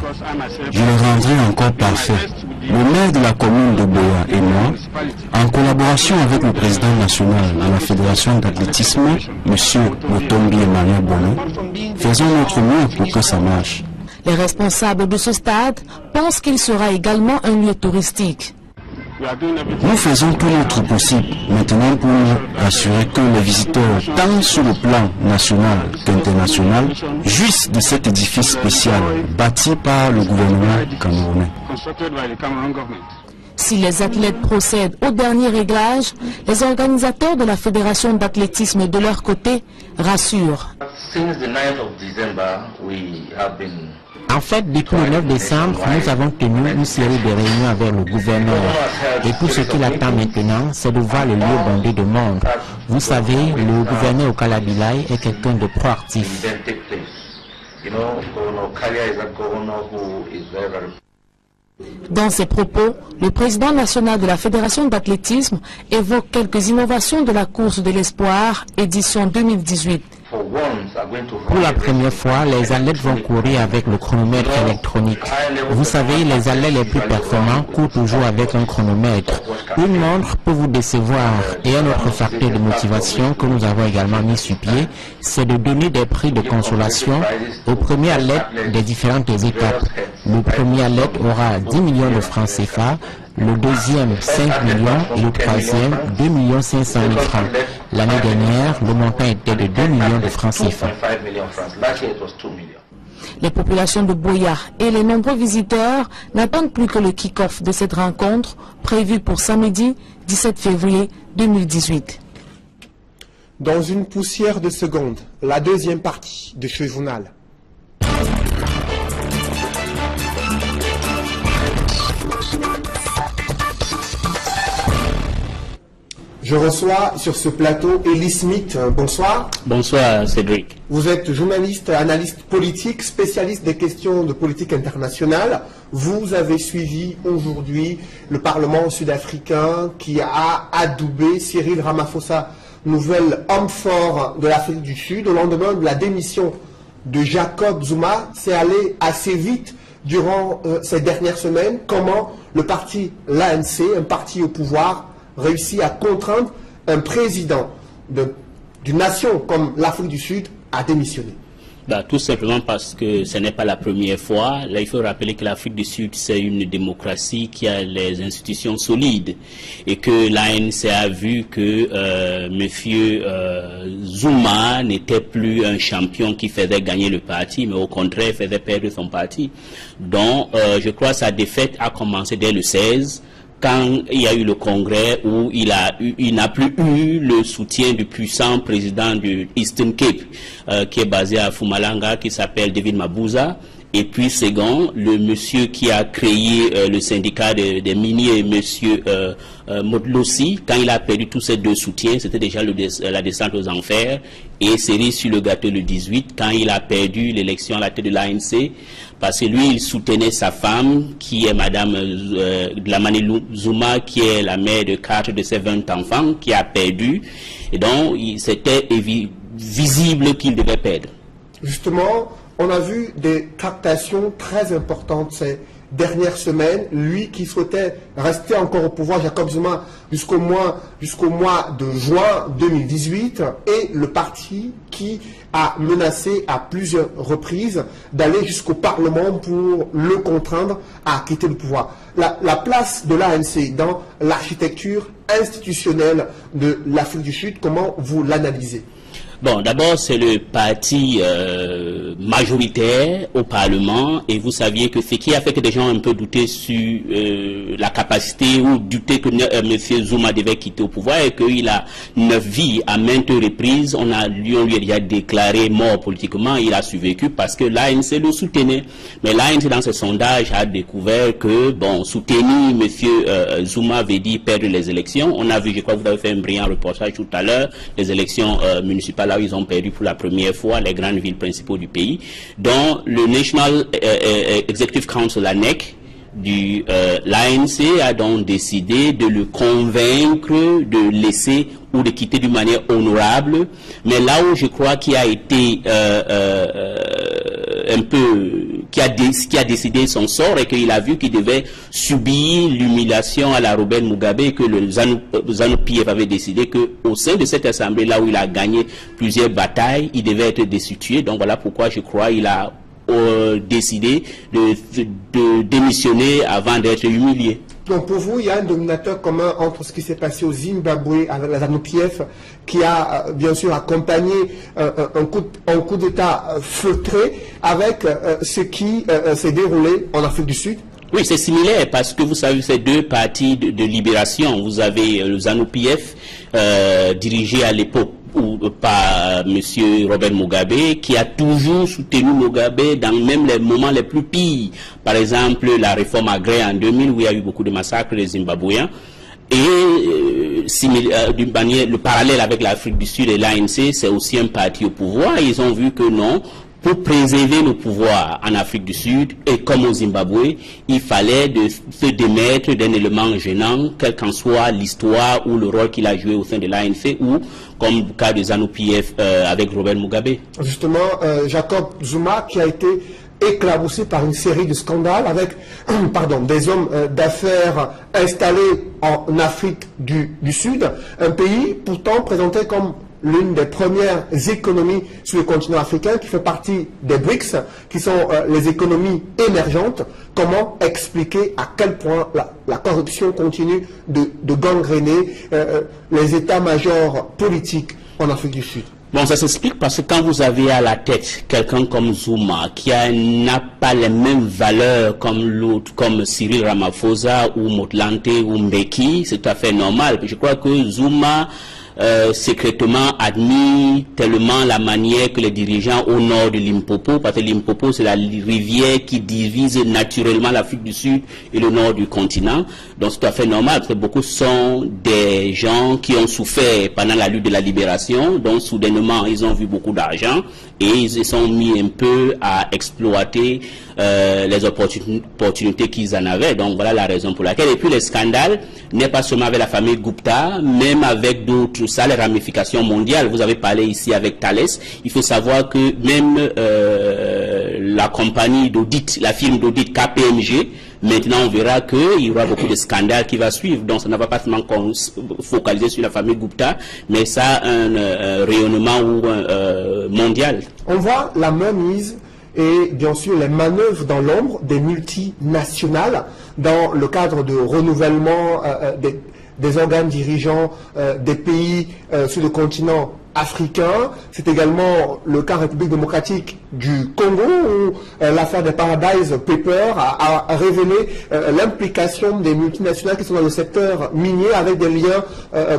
Je le rendrai encore parfait. Le maire de la commune de Buea et moi, en collaboration avec le président national de la Fédération d'athlétisme, M. Motombi Emmanuel Bono, faisons notre mieux pour que ça marche. Les responsables de ce stade pensent qu'il sera également un lieu touristique. Nous faisons tout notre possible maintenant pour nous assurer que les visiteurs, tant sur le plan national qu'international, jouissent de cet édifice spécial bâti par le gouvernement camerounais. Si les athlètes procèdent au dernier réglage, les organisateurs de la Fédération d'athlétisme de leur côté rassurent. En fait, depuis le 9 décembre, nous avons tenu une série de réunions avec le gouverneur. Et tout ce qu'il attend maintenant, c'est de voir le lieu bondé de monde. Vous savez, le gouverneur Okalabilai est quelqu'un de proactif. Dans ses propos, le président national de la Fédération d'athlétisme évoque quelques innovations de la course de l'espoir, édition 2018. Pour la première fois, les athlètes vont courir avec le chronomètre électronique. Vous savez, les athlètes les plus performants courent toujours avec un chronomètre. Une montre peut vous décevoir. Et un autre facteur de motivation que nous avons également mis sur pied, c'est de donner des prix de consolation aux premiers athlètes des différentes étapes. Le premier athlète aura 10 millions de francs CFA, le deuxième 5 millions et le troisième 2 500 000 francs. L'année dernière, le montant était de 2 millions de francs CFA. Les populations de Buea et les nombreux visiteurs n'attendent plus que le kick-off de cette rencontre prévue pour samedi 17 février 2018. Dans une poussière de seconde, la deuxième partie de ce journal. Je reçois sur ce plateau Elie Smith. Bonsoir. Bonsoir Cédric. Vous êtes journaliste, analyste politique, spécialiste des questions de politique internationale. Vous avez suivi aujourd'hui le Parlement sud-africain qui a adoubé Cyril Ramaphosa, nouvel homme fort de l'Afrique du Sud. Au lendemain de la démission de Jacob Zuma, c'est allé assez vite durant ces dernières semaines. Comment le parti, l'ANC, un parti au pouvoir, réussit à contraindre un président d'une nation comme l'Afrique du Sud à démissionner? Tout simplement parce que ce n'est pas la première fois. Là, il faut rappeler que l'Afrique du Sud, c'est une démocratie qui a les institutions solides et que l'ANC a vu que M. Zuma n'était plus un champion qui faisait gagner le parti, mais au contraire faisait perdre son parti. Donc, je crois que sa défaite a commencé dès le 16. Quand il y a eu le congrès où il n'a plus eu le soutien du puissant président du Eastern Cape, qui est basé à Mpumalanga, qui s'appelle David Mabuza. Et puis second, le monsieur qui a créé le syndicat des miniers, monsieur Modlossi, quand il a perdu tous ces deux soutiens, c'était déjà la descente aux enfers. Et cerise sur le gâteau le 18, quand il a perdu l'élection à la tête de l'ANC, parce que lui, il soutenait sa femme, qui est Madame Dlamini Zuma, qui est la mère de 4 de ses 20 enfants, qui a perdu. Et donc, c'était visible qu'il devait perdre. Justement, on a vu des tractations très importantes ces dernières semaines. Lui qui souhaitait rester encore au pouvoir, Jacob Zuma, jusqu'au mois de juin 2018, et le parti qui a menacé à plusieurs reprises d'aller jusqu'au Parlement pour le contraindre à quitter le pouvoir. La place de l'ANC dans l'architecture institutionnelle de l'Afrique du Sud, comment vous l'analysez? Bon, d'abord, c'est le parti majoritaire au Parlement, et vous saviez que ce qui a fait que des gens ont un peu douté sur la capacité ou douté que M. Zuma devait quitter au pouvoir, et qu'il a 9 vies à maintes reprises. On lui a déjà déclaré mort politiquement, il a survécu parce que l'ANC le soutenait. Mais l'ANC, dans ses sondages, a découvert que, bon, soutenir M. Zuma veut dire perdre les élections. On a vu, je crois que vous avez fait un brillant reportage tout à l'heure, les élections municipales, là où ils ont perdu pour la première fois les grandes villes principales du pays, dont le National Executive Council, la NEC, l'ANC a donc décidé de le convaincre de laisser ou de quitter d'une manière honorable. Mais là où je crois qu'il a été un peu, qui a décidé son sort, et qu'il a vu qu'il devait subir l'humiliation à la Robert Mugabe, et que le ZANU-PF avait décidé qu'au sein de cette assemblée, là où il a gagné plusieurs batailles, il devait être destitué. Donc voilà pourquoi je crois qu'il a décidé de démissionner avant d'être humilié. Donc pour vous, il y a un dominateur commun entre ce qui s'est passé au Zimbabwe avec la ZANU-PF, qui a bien sûr accompagné un coup d'État feutré, avec ce qui s'est déroulé en Afrique du Sud? Oui, c'est similaire parce que vous savez, ces deux partis de libération, vous avez le ZANU-PF dirigé à l'époque par M. Robert Mugabe, qui a toujours soutenu Mugabe dans même les moments les plus pires. Par exemple, la réforme agraire en 2000 où il y a eu beaucoup de massacres des Zimbabwéens. Et d'une manière, le parallèle avec l'Afrique du Sud et l'ANC, c'est aussi un parti au pouvoir. Ils ont vu que non, pour préserver le pouvoir en Afrique du Sud et comme au Zimbabwe, il fallait se démettre d'un élément gênant, quelle qu'en soit l'histoire ou le rôle qu'il a joué au sein de l'ANC ou comme le cas de ZANU-PF avec Robert Mugabe. Justement, Jacob Zuma qui a été éclaboussé par une série de scandales avec des hommes d'affaires installés en Afrique du Sud, un pays pourtant présenté comme l'une des premières économies sur le continent africain, qui fait partie des BRICS, qui sont les économies émergentes. Comment expliquer à quel point la corruption continue de gangréner les états-majors politiques en Afrique du Sud? Bon, ça s'explique parce que quand vous avez à la tête quelqu'un comme Zuma, qui n'a pas les mêmes valeurs comme l'autre, comme Cyril Ramaphosa ou Motlante ou Mbeki, c'est tout à fait normal. Je crois que Zuma secrètement admire tellement la manière que les dirigeants au nord de Limpopo, parce que Limpopo c'est la rivière qui divise naturellement l'Afrique du Sud et le nord du continent, donc c'est tout à fait normal, parce que beaucoup sont des gens qui ont souffert pendant la lutte de la libération, donc soudainement ils ont vu beaucoup d'argent et ils se sont mis un peu à exploiter les opportunités qu'ils en avaient. Donc voilà la raison pour laquelle. Et puis les scandales n'est pas seulement avec la famille Gupta, même avec d'autres, ça les ramifications mondiales. Vous avez parlé ici avec Thales. Il faut savoir que même la compagnie d'audit, la firme d'audit KPMG, maintenant on verra qu'il y aura beaucoup de scandales qui va suivre. Donc ça ne va pas seulement focaliser sur la famille Gupta, mais ça a un rayonnement mondial. On voit la mainmise et bien sûr les manœuvres dans l'ombre des multinationales dans le cadre de renouvellement des organes dirigeants des pays sur le continent africain. C'est également le cas République démocratique du Congo où l'affaire des Paradise Papers a révélé l'implication des multinationales qui sont dans le secteur minier avec des liens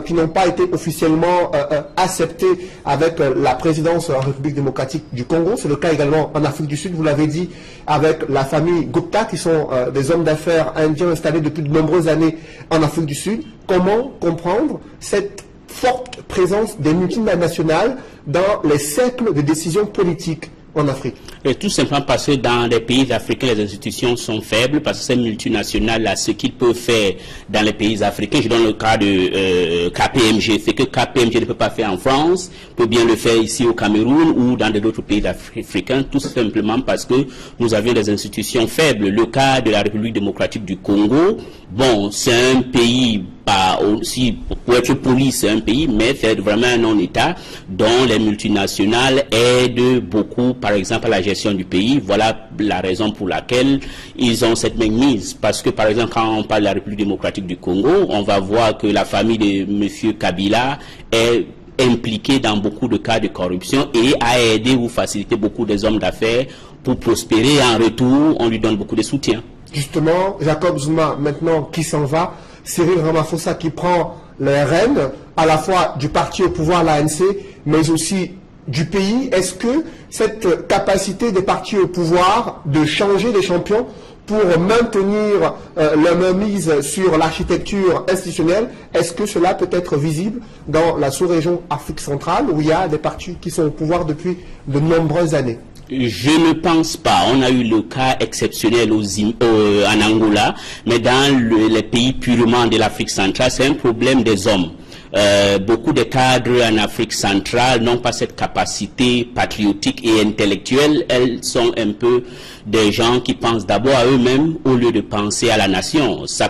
qui n'ont pas été officiellement acceptés avec la présidence de la République démocratique du Congo. C'est le cas également en Afrique du Sud, vous l'avez dit, avec la famille Gupta qui sont des hommes d'affaires indiens installés depuis de nombreuses années en Afrique du Sud. Comment comprendre cette forte présence des multinationales dans les cercles de décision politique en Afrique? Et tout simplement parce que dans les pays africains, les institutions sont faibles, parce que ces multinationales-là, ce qu'ils peuvent faire dans les pays africains, je donne le cas de KPMG, c'est que KPMG ne peut pas faire en France, peut bien le faire ici au Cameroun ou dans d'autres pays africains, tout simplement parce que nous avions des institutions faibles. Le cas de la République démocratique du Congo, bon, c'est un pays, pas aussi, pour être poli, c'est un pays, mais c'est vraiment un non-État dont les multinationales aident beaucoup, par exemple, à la gestion du pays. Voilà la raison pour laquelle ils ont cette mainmise. Parce que, par exemple, quand on parle de la République démocratique du Congo, on va voir que la famille de M. Kabila est impliquée dans beaucoup de cas de corruption et a aidé ou facilité beaucoup des hommes d'affaires pour prospérer. En retour, on lui donne beaucoup de soutien. Justement, Jacob Zuma, maintenant, qui s'en va, Cyril Ramaphosa qui prend les rênes à la fois du parti au pouvoir, l'ANC, mais aussi du pays. Est-ce que cette capacité des partis au pouvoir de changer les champions pour maintenir la mainmise sur l'architecture institutionnelle, est-ce que cela peut être visible dans la sous-région Afrique centrale où il y a des partis qui sont au pouvoir depuis de nombreuses années? Je ne pense pas. On a eu le cas exceptionnel en Angola, mais dans les pays purement de l'Afrique centrale, c'est un problème des hommes. Beaucoup de cadres en Afrique centrale n'ont pas cette capacité patriotique et intellectuelle. Elles sont un peu des gens qui pensent d'abord à eux-mêmes au lieu de penser à la nation. Ça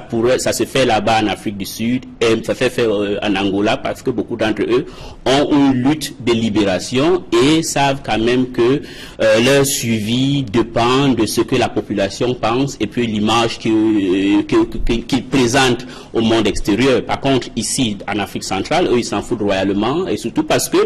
se fait là-bas en Afrique du Sud et ça se fait en Angola parce que beaucoup d'entre eux ont une lutte de libération et savent quand même que leur suivi dépend de ce que la population pense et puis l'image qu'ils présentent au monde extérieur. Par contre, ici, en Afrique centrale, eux, ils s'en foutent royalement et surtout parce que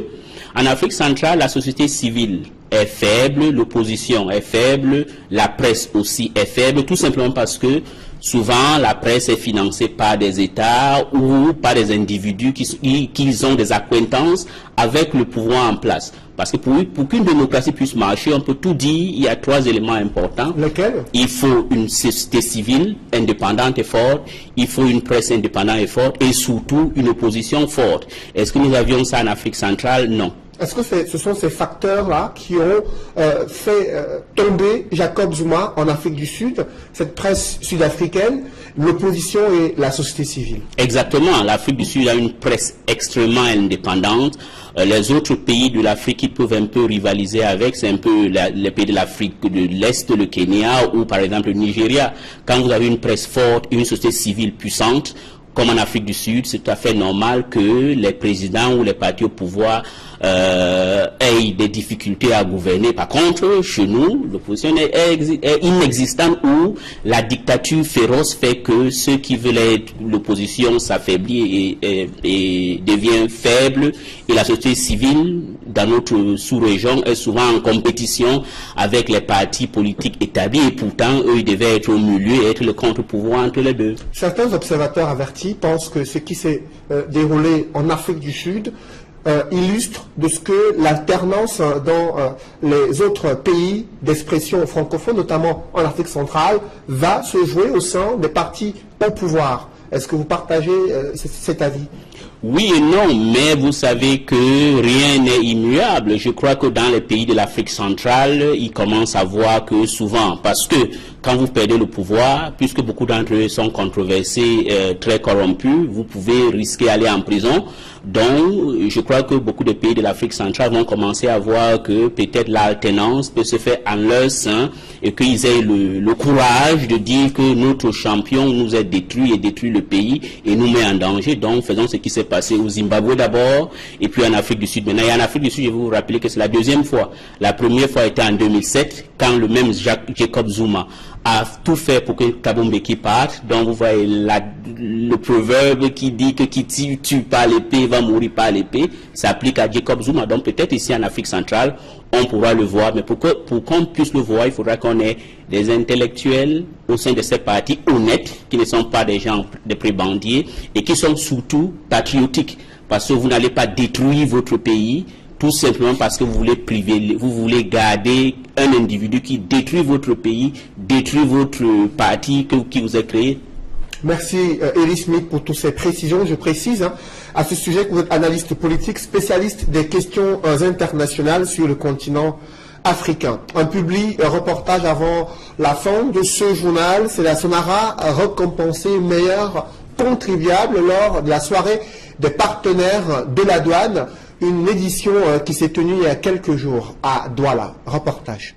en Afrique centrale, la société civile est faible, l'opposition est faible, la presse aussi est faible, tout simplement parce que souvent la presse est financée par des États ou par des individus qui ont des acquaintances avec le pouvoir en place. Parce que pour qu'une démocratie puisse marcher, on peut tout dire, il y a 3 éléments importants. Lesquels? Il faut une société civile indépendante et forte, il faut une presse indépendante et forte, et surtout une opposition forte. Est-ce que nous avions ça en Afrique centrale? Non. Est-ce que ce sont ces facteurs-là qui ont fait tomber Jacob Zuma en Afrique du Sud, cette presse sud-africaine, l'opposition et la société civile? Exactement. L'Afrique du Sud a une presse extrêmement indépendante. Les autres pays de l'Afrique qui peuvent un peu rivaliser avec, c'est un peu les pays de l'Afrique de l'Est, le Kenya ou par exemple le Nigeria. Quand vous avez une presse forte, une société civile puissante, comme en Afrique du Sud, c'est tout à fait normal que les présidents ou les partis au pouvoir aient des difficultés à gouverner. Par contre, chez nous, l'opposition est inexistante ou la dictature féroce fait que ceux qui veulent être l'opposition s'affaiblit et devient faible. Et la société civile, dans notre sous-région, est souvent en compétition avec les partis politiques établis. Et pourtant, eux, ils devaient être au milieu et être le contre-pouvoir entre les deux. Certains observateurs avertis pensent que ce qui s'est déroulé en Afrique du Sud illustre de ce que l'alternance dans les autres pays d'expression francophone, notamment en Afrique centrale, va se jouer au sein des partis au pouvoir. Est-ce que vous partagez cet avis? Oui et non, mais vous savez que rien n'est immuable. Je crois que dans les pays de l'Afrique centrale, ils commencent à voir que souvent, parce que quand vous perdez le pouvoir, puisque beaucoup d'entre eux sont controversés, très corrompus, vous pouvez risquer d'aller en prison. Donc, je crois que beaucoup de pays de l'Afrique centrale vont commencer à voir que peut-être l'alternance peut se faire en leur sein et qu'ils aient le courage de dire que notre champion nous a détruit et détruit le pays et nous met en danger. Donc, faisons ce qui s'est passé au Zimbabwe d'abord et puis en Afrique du Sud. Maintenant, et en Afrique du Sud, je vais vous rappeler que c'est la 2e fois. La première fois était en 2007 quand le même Jacob Zuma a tout fait pour que Thabo Mbeki parte. Donc vous voyez le proverbe qui dit que qui tue par l'épée va mourir par l'épée s'applique à Jacob Zuma. Donc peut-être ici en Afrique centrale on pourra le voir, mais pour qu'on puisse le voir, il faudra qu'on ait des intellectuels au sein de ces partis honnêtes qui ne sont pas des gens, des prébendiers et qui sont surtout patriotiques, parce que vous n'allez pas détruire votre pays tout simplement parce que vous voulez garder un individu qui détruit votre pays, détruit votre parti qui vous a créé. Merci Elie Smith pour toutes ces précisions. Je précise à ce sujet que vous êtes analyste politique, spécialiste des questions internationales sur le continent africain. Un reportage avant la fin de ce journal, c'est la Sonara récompensée meilleur contribuable lors de la soirée des partenaires de la douane. Une édition qui s'est tenue il y a quelques jours à Douala. Reportage.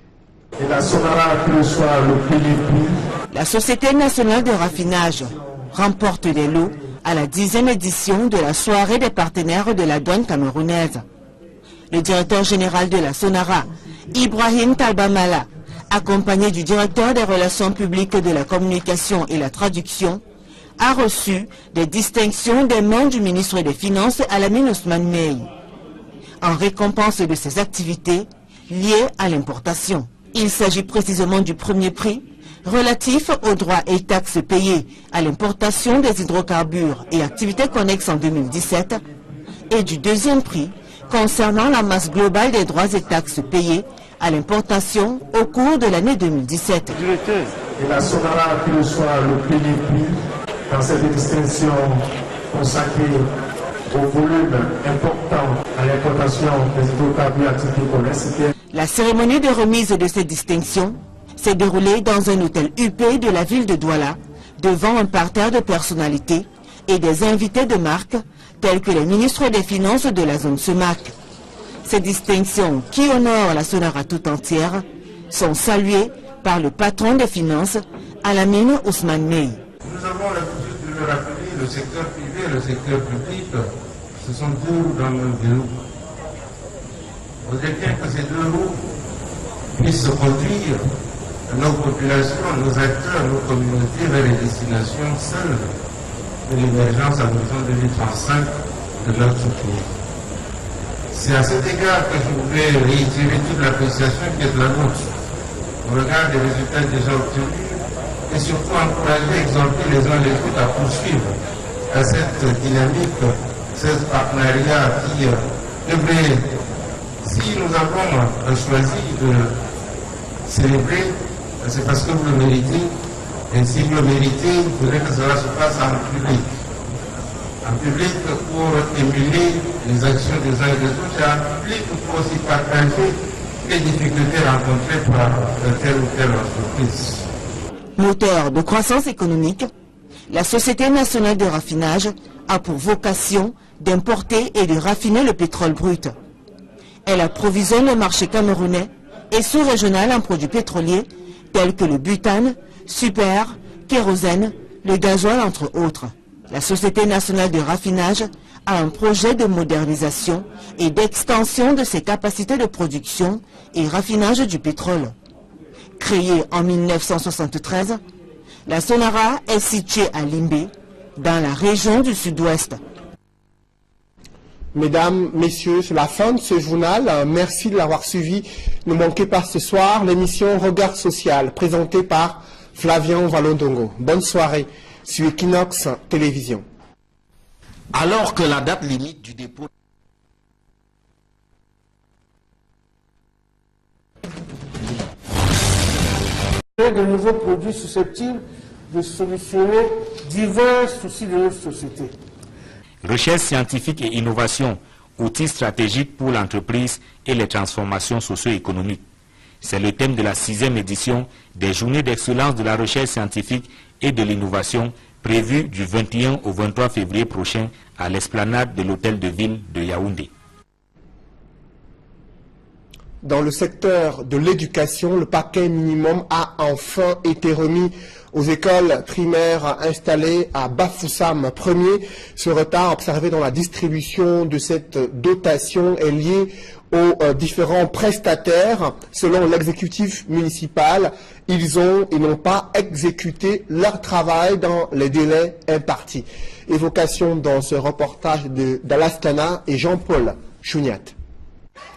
Et la Sonara reçoit le prix du prix. La Société nationale de raffinage remporte des lots à la 10e édition de la soirée des partenaires de la douane camerounaise. Le directeur général de la Sonara, Ibrahim Talbamala, accompagné du directeur des relations publiques de la communication et la traduction, a reçu des distinctions des mains du ministre des Finances Alamine Ousmane Mey, en récompense de ses activités liées à l'importation. Il s'agit précisément du premier prix relatif aux droits et taxes payés à l'importation des hydrocarbures et activités connexes en 2017 et du deuxième prix concernant la masse globale des droits et taxes payés à l'importation au cours de l'année 2017. Et la Sonara qui reçoit le prix du prix dans cette distinction consacrée au volume important à l'importation des hydrocarbures activités connexes. La cérémonie de remise de ces distinctions s'est déroulée dans un hôtel huppé de la ville de Douala, devant un parterre de personnalités et des invités de marque, tels que les ministres des Finances de la zone SEMAC. Ces distinctions, qui honorent la Sonara tout entière, sont saluées par le patron des Finances, Alamine Ousmane Mey. Nous avons l'habitude de le rappeler, le secteur privé et le secteur public, ce sont deux roues dans le vélo. Vous voudrait bien que ces deux roues puissent conduire nos populations, nos acteurs, nos communautés vers les destinations seules de l'émergence à l'horizon 2035 de notre pays. C'est à cet égard que je voudrais réitérer toute l'appréciation qui est de la nôtre au regard des résultats déjà obtenus et surtout encourager, exempler les uns les autres à poursuivre à cette dynamique, ce partenariat qui devrait, si nous avons choisi de célébrer, c'est parce que vous le méritez, et si vous le méritez, il faudrait que cela se fasse en public. En public pour émuler les actions des uns et des autres, et en public pour aussi partager les difficultés rencontrées par telle ou telle entreprise. Moteur de croissance économique, la Société nationale de raffinage a pour vocation d'importer et de raffiner le pétrole brut. Elle approvisionne le marché camerounais et sous-régional en produits pétroliers tels que le butane, super, kérosène, le gasoil entre autres. La Société nationale de raffinage a un projet de modernisation et d'extension de ses capacités de production et raffinage du pétrole. Créée en 1973, la Sonara est située à Limbé, dans la région du Sud-Ouest. Mesdames, Messieurs, c'est la fin de ce journal. Merci de l'avoir suivi. Ne manquez pas ce soir l'émission Regard Social, présentée par Flavien Valondongo. Bonne soirée sur Equinox Télévision. Alors que la date limite du dépôt de nouveaux produits susceptibles de solutionner divers soucis de notre société. Recherche scientifique et innovation, outils stratégiques pour l'entreprise et les transformations socio-économiques. C'est le thème de la 6e édition des Journées d'excellence de la recherche scientifique et de l'innovation prévues du 21 au 23 février prochain à l'esplanade de l'hôtel de ville de Yaoundé. Dans le secteur de l'éducation, le paquet minimum a enfin été remis aux écoles primaires installées à Bafoussam. Premier, ce retard observé dans la distribution de cette dotation est lié aux différents prestataires. Selon l'exécutif municipal, ils n'ont pas exécuté leur travail dans les délais impartis. Évocation dans ce reportage d'Alastana et Jean-Paul Chouniat.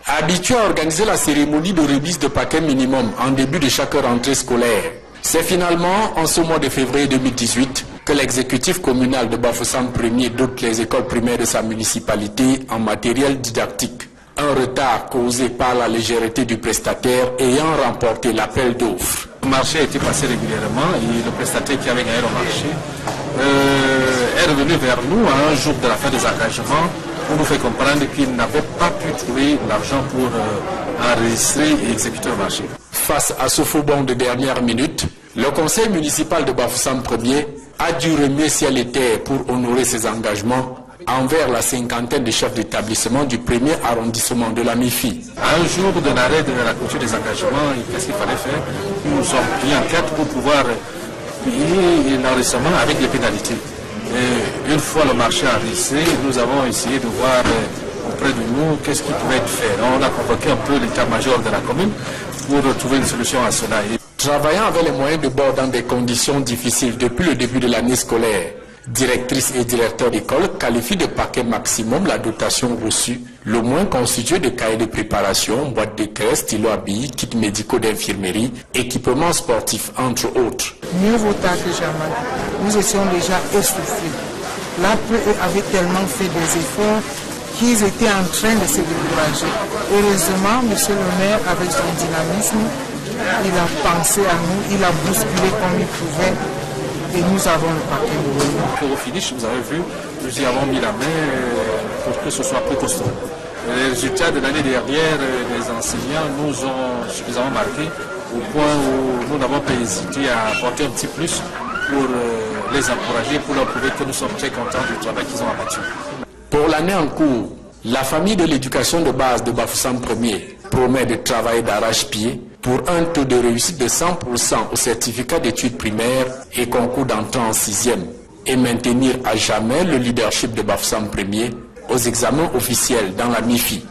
Habitué à organiser la cérémonie de remise de paquets minimum en début de chaque rentrée scolaire, c'est finalement en ce mois de février 2018 que l'exécutif communal de Bafoussam Premier dote les écoles primaires de sa municipalité en matériel didactique. Un retard causé par la légèreté du prestataire ayant remporté l'appel d'offres. Le marché a été passé régulièrement et le prestataire qui avait gagné le marché est revenu vers nous à un jour de la fin des engagements pour nous faire comprendre qu'il n'avait pas pu trouver l'argent pour enregistrer et exécuter le marché. Face à ce faux bond de dernière minute, le conseil municipal de Bafoussam Premier a dû remuer ciel et terre pour honorer ses engagements envers la cinquantaine de chefs d'établissement du premier arrondissement de la MIFI. À un jour de l'arrêt de la clôture des engagements, qu'est-ce qu'il fallait faire? Nous sommes pris en quête pour pouvoir payer l'enregistrement avec les pénalités. Et une fois le marché enregistré, nous avons essayé de voir auprès de nous qu'est-ce qui pouvait être fait. On a convoqué un peu l'état-major de la commune pour trouver une solution à cela. Travaillant avec les moyens de bord dans des conditions difficiles depuis le début de l'année scolaire, directrice et directeur d'école qualifient de paquet maximum la dotation reçue, le moins constitué de cahiers de préparation, boîtes de caisse, stylos à billes, kits médicaux d'infirmerie, équipements sportifs, entre autres. Mieux vaut tard que jamais. Nous étions déjà essoufflés. L'APE avait tellement fait des efforts qu'ils étaient en train de se décourager. Heureusement, M. le maire, avec son dynamisme, il a pensé à nous, il a bousculé comme il pouvait. Et nous avons le paquet. Au finish, vous avez vu, nous y avons mis la main pour que ce soit plus costaud. Les résultats de l'année dernière des enseignants nous ont suffisamment marqué au point où nous n'avons pas hésité à apporter un petit plus pour les encourager, pour leur prouver que nous sommes très contents du travail qu'ils ont abattu. Pour l'année en cours, la famille de l'éducation de base de Bafoussam Premier promet de travailler d'arrache-pied pour un taux de réussite de 100% au certificat d'études primaires et concours d'entrée en 6e et maintenir à jamais le leadership de Bafoussam Premier aux examens officiels dans la MIFI.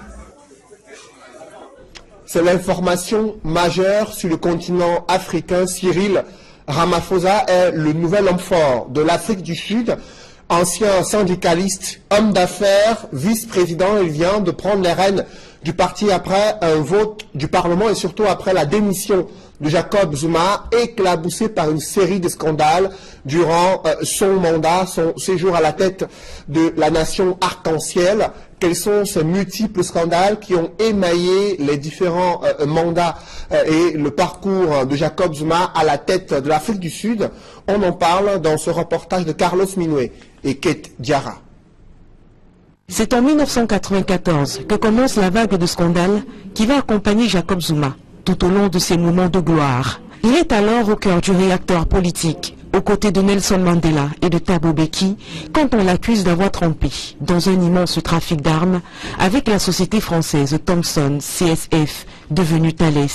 C'est l'information majeure sur le continent africain. Cyril Ramaphosa est le nouvel homme fort de l'Afrique du Sud ancien syndicaliste, homme d'affaires, vice-président, il vient de prendre les rênes du parti après un vote du Parlement et surtout après la démission de Jacob Zuma, éclaboussé par une série de scandales durant son mandat, son séjour à la tête de la nation arc-en-ciel. Quels sont ces multiples scandales qui ont émaillé les différents mandats et le parcours de Jacob Zuma à la tête de l'Afrique du Sud? On en parle dans ce reportage de Carlos Minoué et Kate Diarra. C'est en 1994 que commence la vague de scandales qui va accompagner Jacob Zuma tout au long de ses moments de gloire. Il est alors au cœur du réacteur politique, aux côtés de Nelson Mandela et de Thabo Mbeki, quand on l'accuse d'avoir trempé dans un immense trafic d'armes avec la société française Thomson CSF, devenue Thales.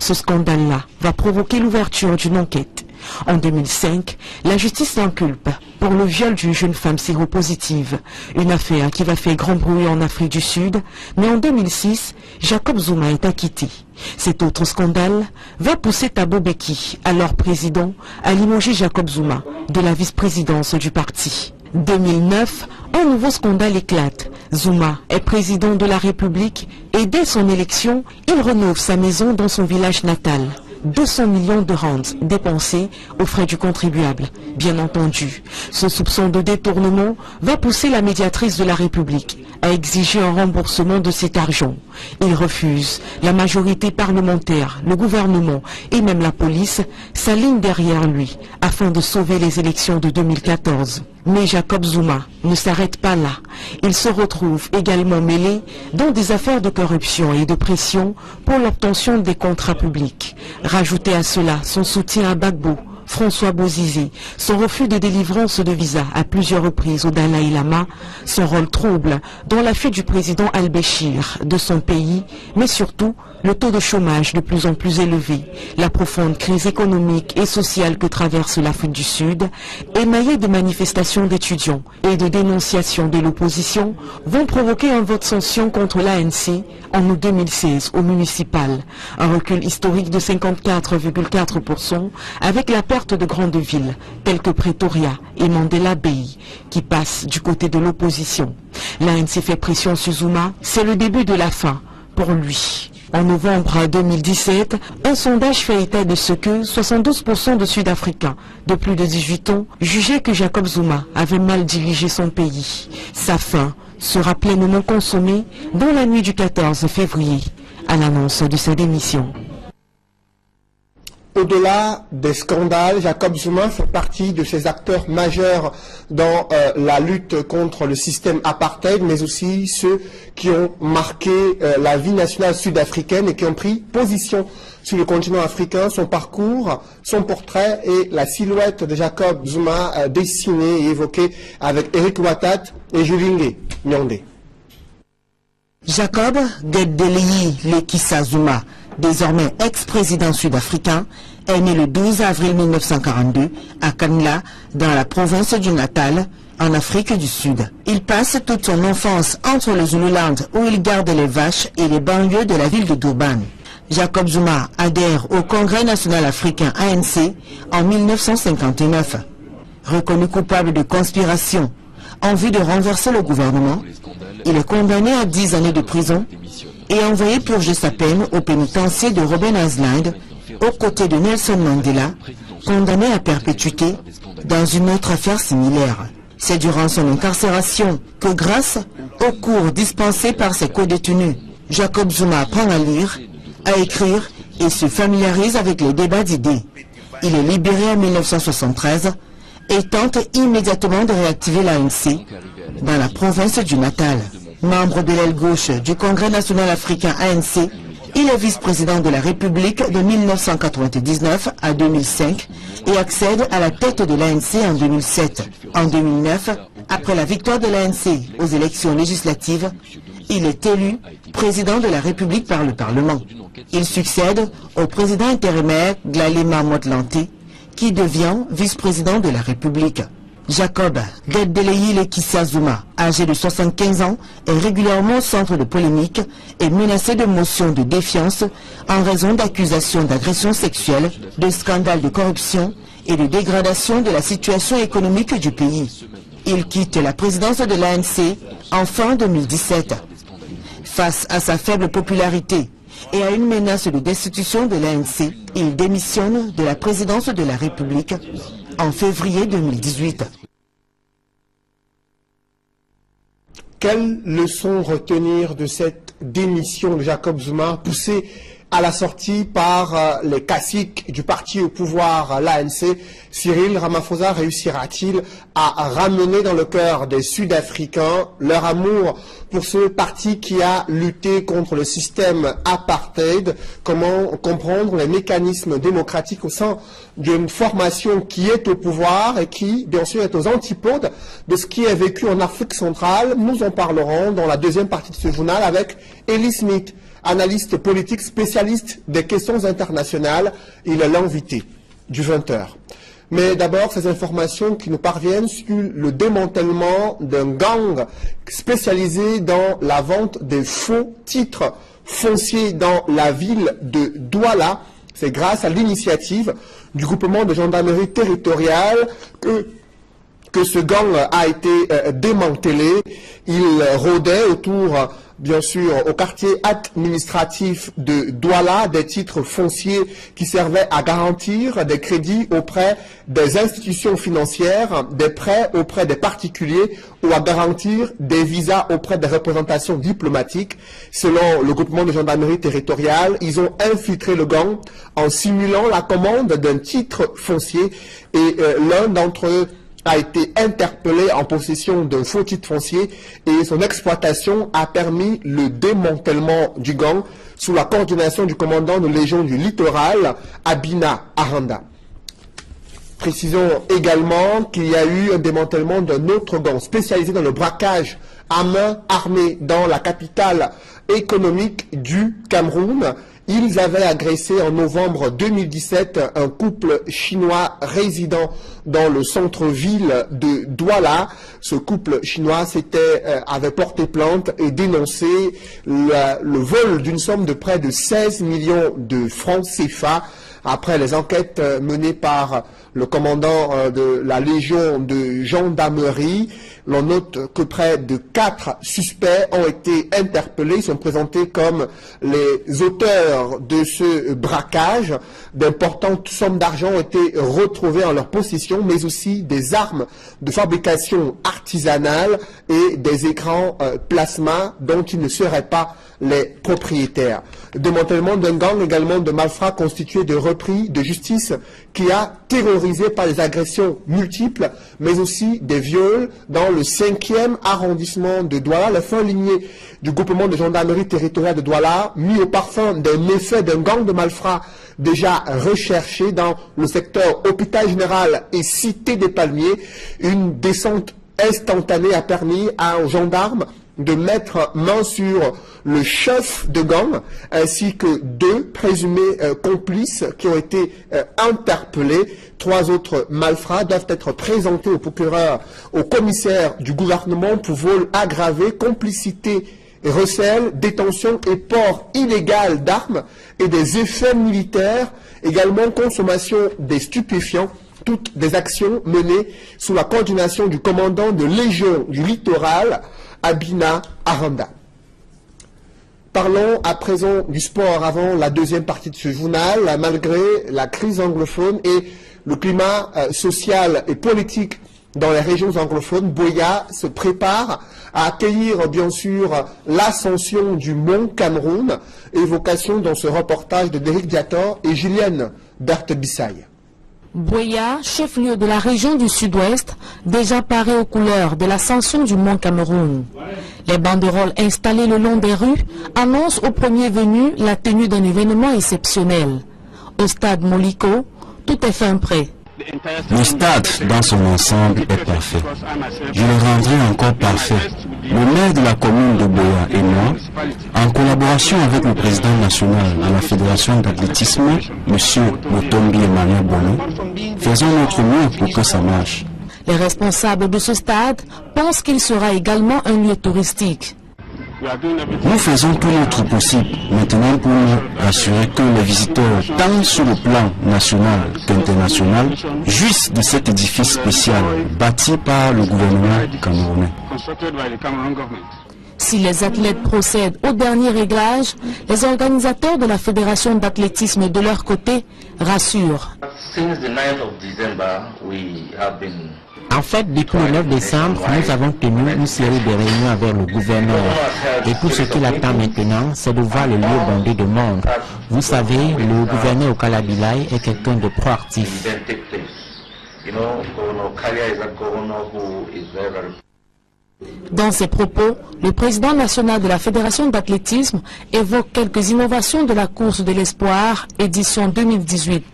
Ce scandale-là va provoquer l'ouverture d'une enquête. En 2005, la justice l'inculpe pour le viol d'une jeune femme séropositive, une affaire qui va faire grand bruit en Afrique du Sud, mais en 2006, Jacob Zuma est acquitté. Cet autre scandale va pousser Thabo Mbeki, alors président, à limoger Jacob Zuma de la vice-présidence du parti. 2009, un nouveau scandale éclate. Zuma est président de la République et dès son élection, il rénove sa maison dans son village natal. 200 millions de rands dépensés aux frais du contribuable. Bien entendu, ce soupçon de détournement va pousser la médiatrice de la République à exiger un remboursement de cet argent. Il refuse. La majorité parlementaire, le gouvernement et même la police s'alignent derrière lui afin de sauver les élections de 2014. Mais Jacob Zuma ne s'arrête pas là. Il se retrouve également mêlé dans des affaires de corruption et de pression pour l'obtention des contrats publics. Rajoutez à cela son soutien à Gbagbo, François Bozizé, son refus de délivrance de visa à plusieurs reprises au Dalai Lama, son rôle trouble dans la fuite du président al-Béchir de son pays, mais surtout le taux de chômage de plus en plus élevé, la profonde crise économique et sociale que traverse l'Afrique du Sud, émaillée de manifestations d'étudiants et de dénonciations de l'opposition, vont provoquer un vote sanction contre l'ANC en août 2016 au municipal. Un recul historique de 54,4% avec la perte de grandes villes telles que Pretoria et Mandela Bay qui passent du côté de l'opposition. L'ANC fait pression sur Zuma, c'est le début de la fin pour lui. En novembre 2017, un sondage fait état de ce que 72% de Sud-Africains de plus de 18 ans jugeaient que Jacob Zuma avait mal dirigé son pays. Sa fin sera pleinement consommée dans la nuit du 14 février, à l'annonce de sa démission. Au-delà des scandales, Jacob Zuma fait partie de ces acteurs majeurs dans la lutte contre le système apartheid, mais aussi ceux qui ont marqué la vie nationale sud-africaine et qui ont pris position sur le continent africain. Son parcours, son portrait et la silhouette de Jacob Zuma dessinée et évoquée avec Eric Watat et Julingue Nyonde. Jacob Gedeleyi Lekisa Zuma, désormais ex-président sud-africain, est né le 12 avril 1942 à Kanla, dans la province du Natal, en Afrique du Sud. Il passe toute son enfance entre le Zululand, où il garde les vaches, et les banlieues de la ville de Durban. Jacob Zuma adhère au Congrès national africain ANC en 1959. Reconnu coupable de conspiration en vue de renverser le gouvernement, il est condamné à 10 années de prison et envoyé purger sa peine au pénitencier de Robben Island, aux côtés de Nelson Mandela, condamné à perpétuité dans une autre affaire similaire. C'est durant son incarcération que, grâce aux cours dispensés par ses co-détenus, Jacob Zuma apprend à lire, à écrire et se familiarise avec les débats d'idées. Il est libéré en 1973 et tente immédiatement de réactiver l'ANC dans la province du Natal. Membre de l'aile gauche du Congrès national africain ANC, il est vice-président de la République de 1999 à 2005 et accède à la tête de l'ANC en 2007. En 2009, après la victoire de l'ANC aux élections législatives, il est élu président de la République par le Parlement. Il succède au président intérimaire Glalema Motlanthe, qui devient vice-président de la République. Jacob Gedeleyi Lekisa Zuma, âgé de 75 ans, est régulièrement au centre de polémiques et menacé de motions de défiance en raison d'accusations d'agression sexuelle, de scandales de corruption et de dégradation de la situation économique du pays. Il quitte la présidence de l'ANC en fin 2017. Face à sa faible popularité et à une menace de destitution de l'ANC, il démissionne de la présidence de la République en février 2018. Quelles leçons retenir de cette démission de Jacob Zuma poussée à la sortie par les caciques du parti au pouvoir, l'ANC? Cyril Ramaphosa réussira-t-il à ramener dans le cœur des Sud-Africains leur amour pour ce parti qui a lutté contre le système apartheid? Comment comprendre les mécanismes démocratiques au sein d'une formation qui est au pouvoir et qui, bien sûr, est aux antipodes de ce qui est vécu en Afrique centrale? Nous en parlerons dans la deuxième partie de ce journal avec Eli Smith, analyste politique spécialiste des questions internationales. Il est l'invité du 20h. Mais d'abord, ces informations qui nous parviennent sur le démantèlement d'un gang spécialisé dans la vente des faux titres fonciers dans la ville de Douala. C'est grâce à l'initiative du groupement de gendarmerie territoriale que ce gang a été démantelé. Il rôdait autour, bien sûr, au quartier administratif de Douala, des titres fonciers qui servaient à garantir des crédits auprès des institutions financières, des prêts auprès des particuliers ou à garantir des visas auprès des représentations diplomatiques. Selon le groupement de gendarmerie territoriale, ils ont infiltré le gang en simulant la commande d'un titre foncier et l'un d'entre eux a été interpellé en possession d'un faux titre foncier et son exploitation a permis le démantèlement du gang sous la coordination du commandant de Légion du Littoral, Abina Aranda. Précisons également qu'il y a eu un démantèlement d'un autre gang spécialisé dans le braquage à main armée dans la capitale économique du Cameroun. Ils avaient agressé en novembre 2017 un couple chinois résidant dans le centre-ville de Douala. Ce couple chinois avait porté plainte et dénoncé le vol d'une somme de près de 16 millions de francs CFA. Après les enquêtes menées par le commandant de la Légion de gendarmerie, l'on note que près de 4 suspects ont été interpellés. Ils sont présentés comme les auteurs de ce braquage. D'importantes sommes d'argent ont été retrouvées en leur possession, mais aussi des armes de fabrication artisanale et des écrans plasma dont ils ne seraient pas les propriétaires. Démantèlement d'un gang également de malfrats constitué de repris de justice qui a terrorisé par des agressions multiples, mais aussi des viols dans le 5e arrondissement de Douala. La fin lignée du groupement de gendarmerie territoriale de Douala, mis au parfum des méfaits d'un gang de malfrats déjà recherché dans le secteur hôpital général et cité des Palmiers. Une descente instantanée a permis à un gendarme de mettre main sur le chef de gang ainsi que 2 présumés complices qui ont été interpellés. 3 autres malfrats doivent être présentés au procureur, au commissaire du gouvernement pour vol aggravé, complicité et recel, détention et port illégal d'armes et des effets militaires, également consommation des stupéfiants. Toutes des actions menées sous la coordination du commandant de Légion du Littoral, Abina Aranda. Parlons à présent du sport avant la deuxième partie de ce journal. Malgré la crise anglophone et le climat social et politique dans les régions anglophones, Buea se prépare à accueillir bien sûr l'ascension du Mont Cameroun, évocation dans ce reportage de Derek Diator et Julienne Berthe-Bissaye. Buea, chef-lieu de la région du Sud-Ouest, déjà paré aux couleurs de l'ascension du Mont Cameroun. Les banderoles installées le long des rues annoncent aux premiers venus la tenue d'un événement exceptionnel. Au stade Moliko, tout est fin prêt. Le stade dans son ensemble est parfait. Je le rendrai encore parfait. Le maire de la commune de Buea et moi, en collaboration avec le président national de la fédération d'athlétisme, M. Motombi Emmanuel Bono, faisons notre mieux pour que ça marche. Les responsables de ce stade pensent qu'il sera également un lieu touristique. Nous faisons tout notre possible maintenant pour nous rassurer que les visiteurs, tant sur le plan national qu'international, jouissent de cet édifice spécial bâti par le gouvernement camerounais. Si les athlètes procèdent au dernier réglage, les organisateurs de la Fédération d'athlétisme de leur côté rassurent. En fait, depuis le 9 décembre, nous avons tenu une série de réunions avec le gouverneur. Et tout ce qu'il attend maintenant, c'est de voir le lieu bondé de monde. Vous savez, le gouverneur Okalabilai est quelqu'un de proactif. Dans ses propos, le président national de la Fédération d'athlétisme évoque quelques innovations de la course de l'espoir, édition 2018.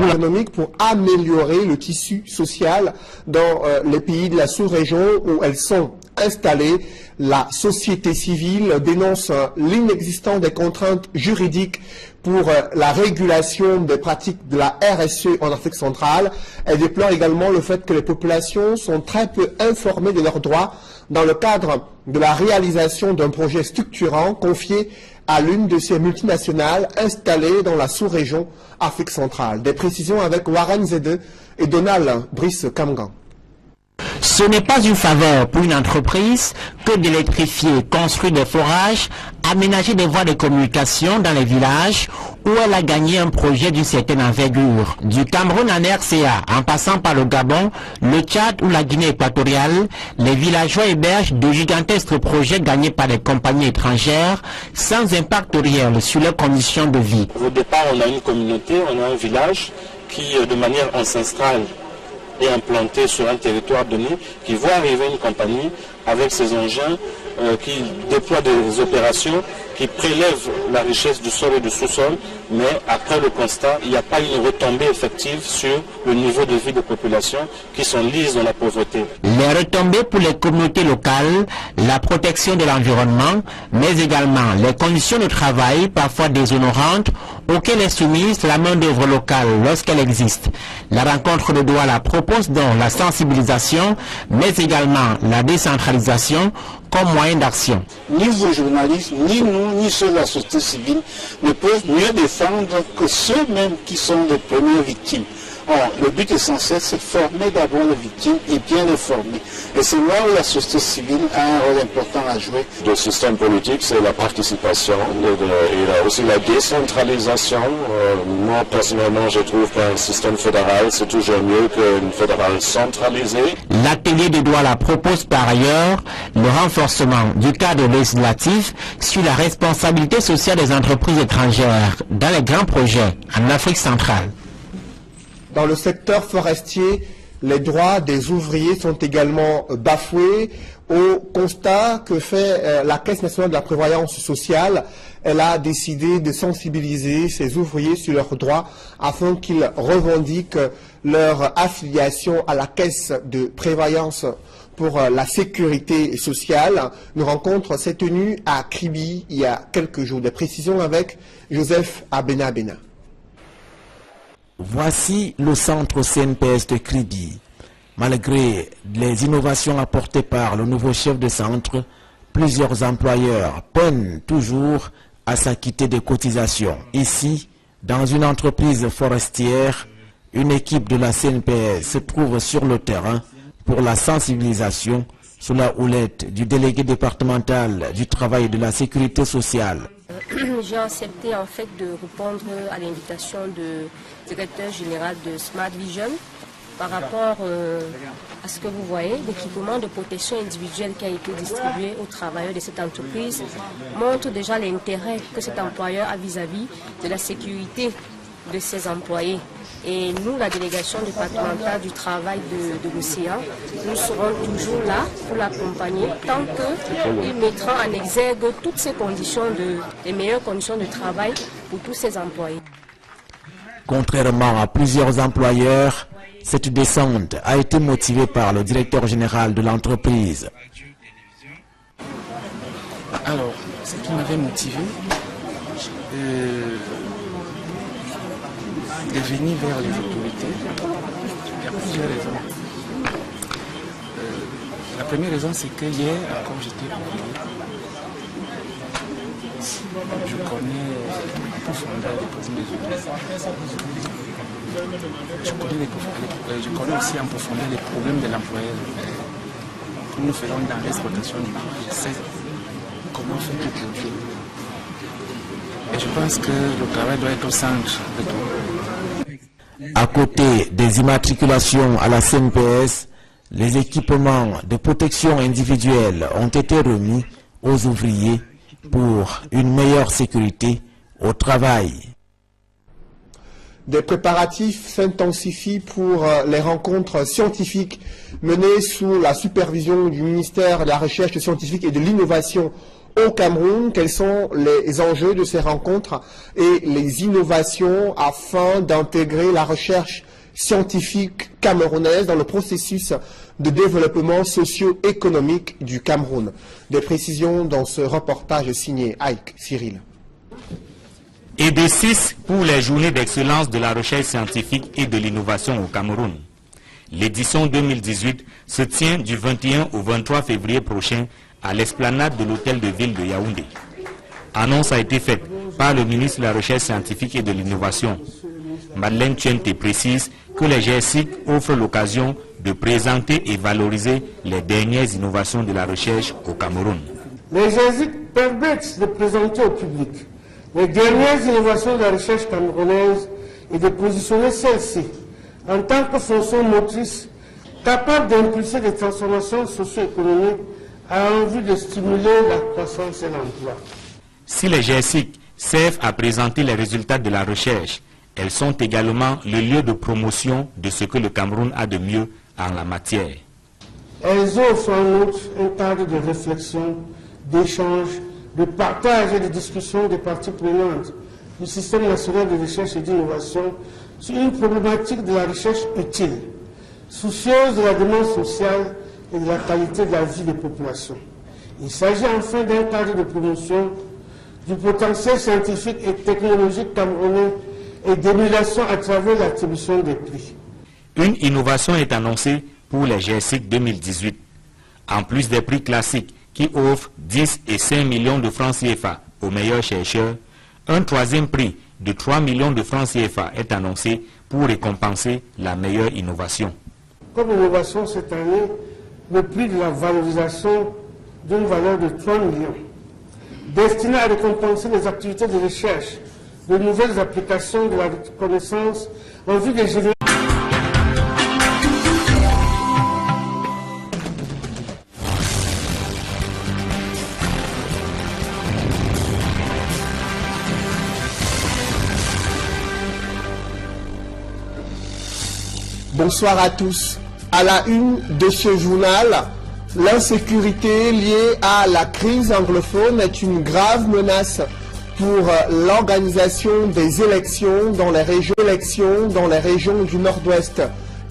Économique pour améliorer le tissu social dans les pays de la sous-région où elles sont installées. La société civile dénonce l'inexistence des contraintes juridiques pour la régulation des pratiques de la RSE en Afrique centrale. Elle déplore également le fait que les populations sont très peu informées de leurs droits dans le cadre de la réalisation d'un projet structurant confié à l'une de ces multinationales installées dans la sous-région Afrique centrale. Des précisions avec Warren Zede et Donald Brice Kamgan. Ce n'est pas une faveur pour une entreprise que d'électrifier, construire des forages, aménager des voies de communication dans les villages où elle a gagné un projet d'une certaine envergure. Du Cameroun en RCA, en passant par le Gabon, le Tchad ou la Guinée équatoriale, les villageois hébergent de gigantesques projets gagnés par des compagnies étrangères sans impact réel sur leurs conditions de vie. Au départ, on a une communauté, on a un village qui, de manière ancestrale, est implanté sur un territoire donné, qui voit arriver une compagnie avec ses engins qui déploie des opérations qui prélèvent la richesse du sol et du sous-sol, mais après le constat, il n'y a pas une retombée effective sur le niveau de vie des populations qui sont lises dans la pauvreté. Les retombées pour les communautés locales, la protection de l'environnement, mais également les conditions de travail parfois déshonorantes auxquelles est soumise la main-d'œuvre locale lorsqu'elle existe. La rencontre de Douala propose donc la sensibilisation, mais également la décentralisation comme moyen d'action. Ni vos journalistes, ni nous, ni ceux de la société civile ne peuvent mieux défendre que ceux-mêmes qui sont les premières victimes. Or, le but essentiel, c'est de former d'abord les victimes et bien les former. Et c'est là où la société civile a un rôle important à jouer. Le système politique, c'est la participation et aussi la décentralisation. Moi, personnellement, je trouve qu'un système fédéral, c'est toujours mieux qu'une fédérale centralisée. L'atelier de Douala propose par ailleurs le renforcement du cadre législatif sur la responsabilité sociale des entreprises étrangères dans les grands projets en Afrique centrale. Dans le secteur forestier, les droits des ouvriers sont également bafoués. Au constat que fait la Caisse nationale de la prévoyance sociale, elle a décidé de sensibiliser ses ouvriers sur leurs droits afin qu'ils revendiquent leur affiliation à la Caisse de prévoyance pour la sécurité sociale. Une rencontre s'est tenue à Kribi il y a quelques jours. Des précisions avec Joseph Abena. Voici le centre CNPS de Kribi. Malgré les innovations apportées par le nouveau chef de centre, plusieurs employeurs peinent toujours à s'acquitter des cotisations. Ici, dans une entreprise forestière, une équipe de la CNPS se trouve sur le terrain pour la sensibilisation sous la houlette du délégué départemental du travail et de la sécurité sociale. J'ai accepté en fait de répondre à l'invitation du directeur général de Smart Vision par rapport à ce que vous voyez, l'équipement de protection individuelle qui a été distribué aux travailleurs de cette entreprise montre déjà l'intérêt que cet employeur a vis-à-vis de la sécurité de ses employés. Et nous, la délégation départementale du travail de l'océan, nous serons toujours là pour l'accompagner tant qu'il mettra en exergue toutes ces conditions, les meilleures conditions de travail pour tous ses employés. Contrairement à plusieurs employeurs, cette descente a été motivée par le directeur général de l'entreprise. Alors, ce qui m'avait motivé, de venir vers les autorités, il y a plusieurs raisons. La première raison, c'est que hier, quand j'étais ouvrier, Je connais en profondeur les problèmes des je connais aussi en profondeur les problèmes de l'employeur. Nous faisons dans l'exploitation du marché. Je sais comment faire pour produire. Et je pense que le travail doit être au centre de tout. À côté des immatriculations à la CNPS, les équipements de protection individuelle ont été remis aux ouvriers pour une meilleure sécurité au travail. Des préparatifs s'intensifient pour les rencontres scientifiques menées sous la supervision du ministère de la Recherche scientifique et de l'Innovation au Cameroun. Quels sont les enjeux de ces rencontres et les innovations afin d'intégrer la recherche scientifique camerounaise dans le processus de développement socio-économique du Cameroun? Des précisions dans ce reportage signé Ike Cyril. Et de 6 pour les journées d'excellence de la recherche scientifique et de l'innovation au Cameroun. L'édition 2018 se tient du 21 au 23 février prochain à l'esplanade de l'hôtel de ville de Yaoundé. Annonce a été faite par le ministre de la Recherche scientifique et de l'Innovation. Madeleine Tchente précise que les GSIC offrent l'occasion de présenter et valoriser les dernières innovations de la recherche au Cameroun. Les GSIC permettent de présenter au public les dernières innovations de la recherche camerounaise et de positionner celle-ci en tant que fonction motrice capable d'impulser des transformations socio-économiques en vue de stimuler la croissance et l'emploi. Si les GSIC servent à présenter les résultats de la recherche, elles sont également le lieu de promotion de ce que le Cameroun a de mieux en la matière. Elles offrent en outre un cadre de réflexion, d'échange, de partage et de discussion des parties prenantes du système national de recherche et d'innovation sur une problématique de la recherche utile, soucieuse de la demande sociale et de la qualité de la vie des populations. Il s'agit enfin d'un cadre de promotion du potentiel scientifique et technologique camerounais et d'émulation à travers l'attribution des prix. Une innovation est annoncée pour les GSIC 2018. En plus des prix classiques qui offrent 10 et 5 millions de francs CFA aux meilleurs chercheurs, un troisième prix de 3 millions de francs CFA est annoncé pour récompenser la meilleure innovation. Comme innovation cette année, le prix de la valorisation d'une valeur de 3 millions, destiné à récompenser les activités de recherche, de nouvelles applications de la connaissance en vue de générer. Bonsoir à tous. À la une de ce journal, l'insécurité liée à la crise anglophone est une grave menace pour l'organisation des élections dans les régions du nord-ouest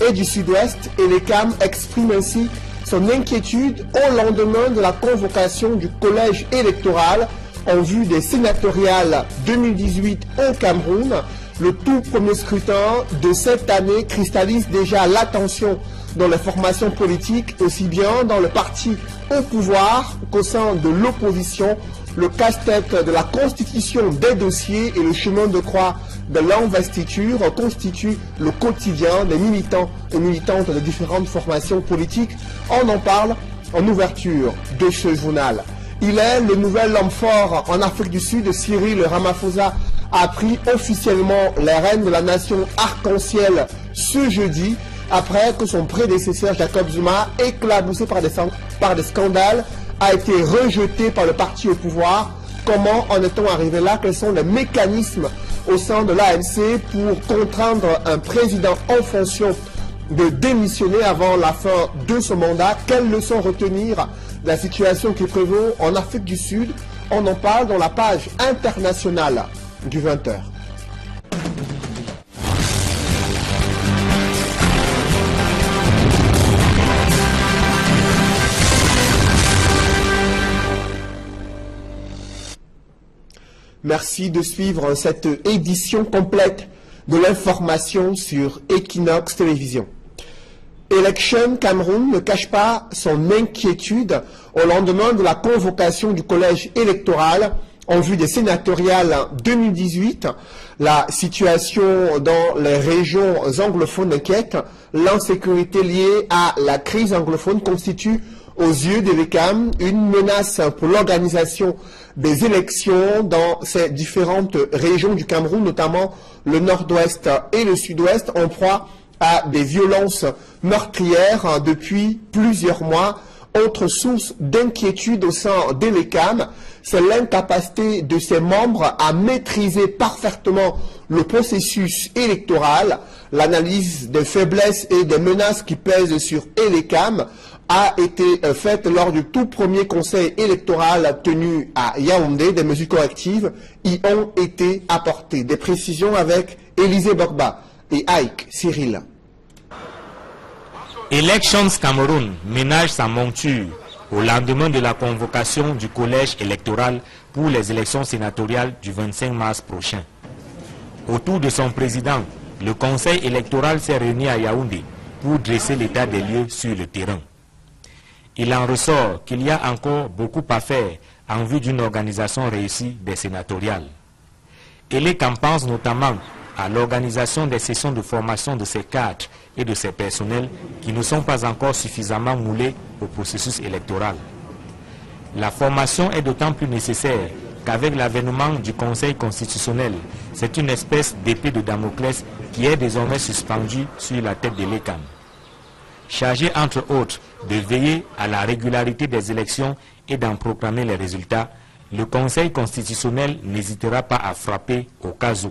et du sud-ouest, et les CAM expriment ainsi son inquiétude au lendemain de la convocation du collège électoral en vue des sénatoriales 2018 au Cameroun. Le tout premier scrutin de cette année cristallise déjà l'attention dans les formations politiques, aussi bien dans le parti au pouvoir qu'au sein de l'opposition. Le casse-tête de la constitution des dossiers et le chemin de croix de l'investiture constituent le quotidien des militants et militantes de différentes formations politiques. On en parle en ouverture de ce journal. Il est le nouvel homme fort en Afrique du Sud. Cyril Ramaphosa a pris officiellement les rênes de la nation arc-en-ciel ce jeudi, après que son prédécesseur Jacob Zuma, éclaboussé par des scandales, a été rejeté par le parti au pouvoir. Comment en est-on arrivé là? Quels sont les mécanismes au sein de l'ANC pour contraindre un président en fonction de démissionner avant la fin de son mandat? Quelles leçons retenir de la situation qui prévaut en Afrique du Sud? On en parle dans la page internationale du 20h. Merci de suivre cette édition complète de l'information sur Equinox Télévision. Election Cameroun ne cache pas son inquiétude au lendemain de la convocation du collège électoral en vue des sénatoriales 2018. La situation dans les régions anglophones inquiète. L'insécurité liée à la crise anglophone constitue aux yeux de l'ECAM une menace pour l'organisation des élections dans ces différentes régions du Cameroun, notamment le nord-ouest et le sud-ouest, en proie à des violences meurtrières depuis plusieurs mois. Autre source d'inquiétude au sein de l'ECAM, c'est l'incapacité de ses membres à maîtriser parfaitement le processus électoral. L'analyse des faiblesses et des menaces qui pèsent sur l'ECAM a été faite lors du tout premier conseil électoral tenu à Yaoundé. Des mesures correctives y ont été apportées. Des précisions avec Élisée Borba et Ike Cyril. Elections Cameroun ménage sa monture au lendemain de la convocation du collège électoral pour les élections sénatoriales du 25 mars prochain. Autour de son président, le conseil électoral s'est réuni à Yaoundé pour dresser l'état des lieux sur le terrain. Il en ressort qu'il y a encore beaucoup à faire en vue d'une organisation réussie des sénatoriales. Et les campagnes notamment à l'organisation des sessions de formation de ces cadres et de ces personnels qui ne sont pas encore suffisamment moulés au processus électoral. La formation est d'autant plus nécessaire qu'avec l'avènement du Conseil constitutionnel, c'est une espèce d'épée de Damoclès qui est désormais suspendue sur la tête de l'ECAM. Chargé entre autres de veiller à la régularité des élections et d'en proclamer les résultats, le Conseil constitutionnel n'hésitera pas à frapper au cas où.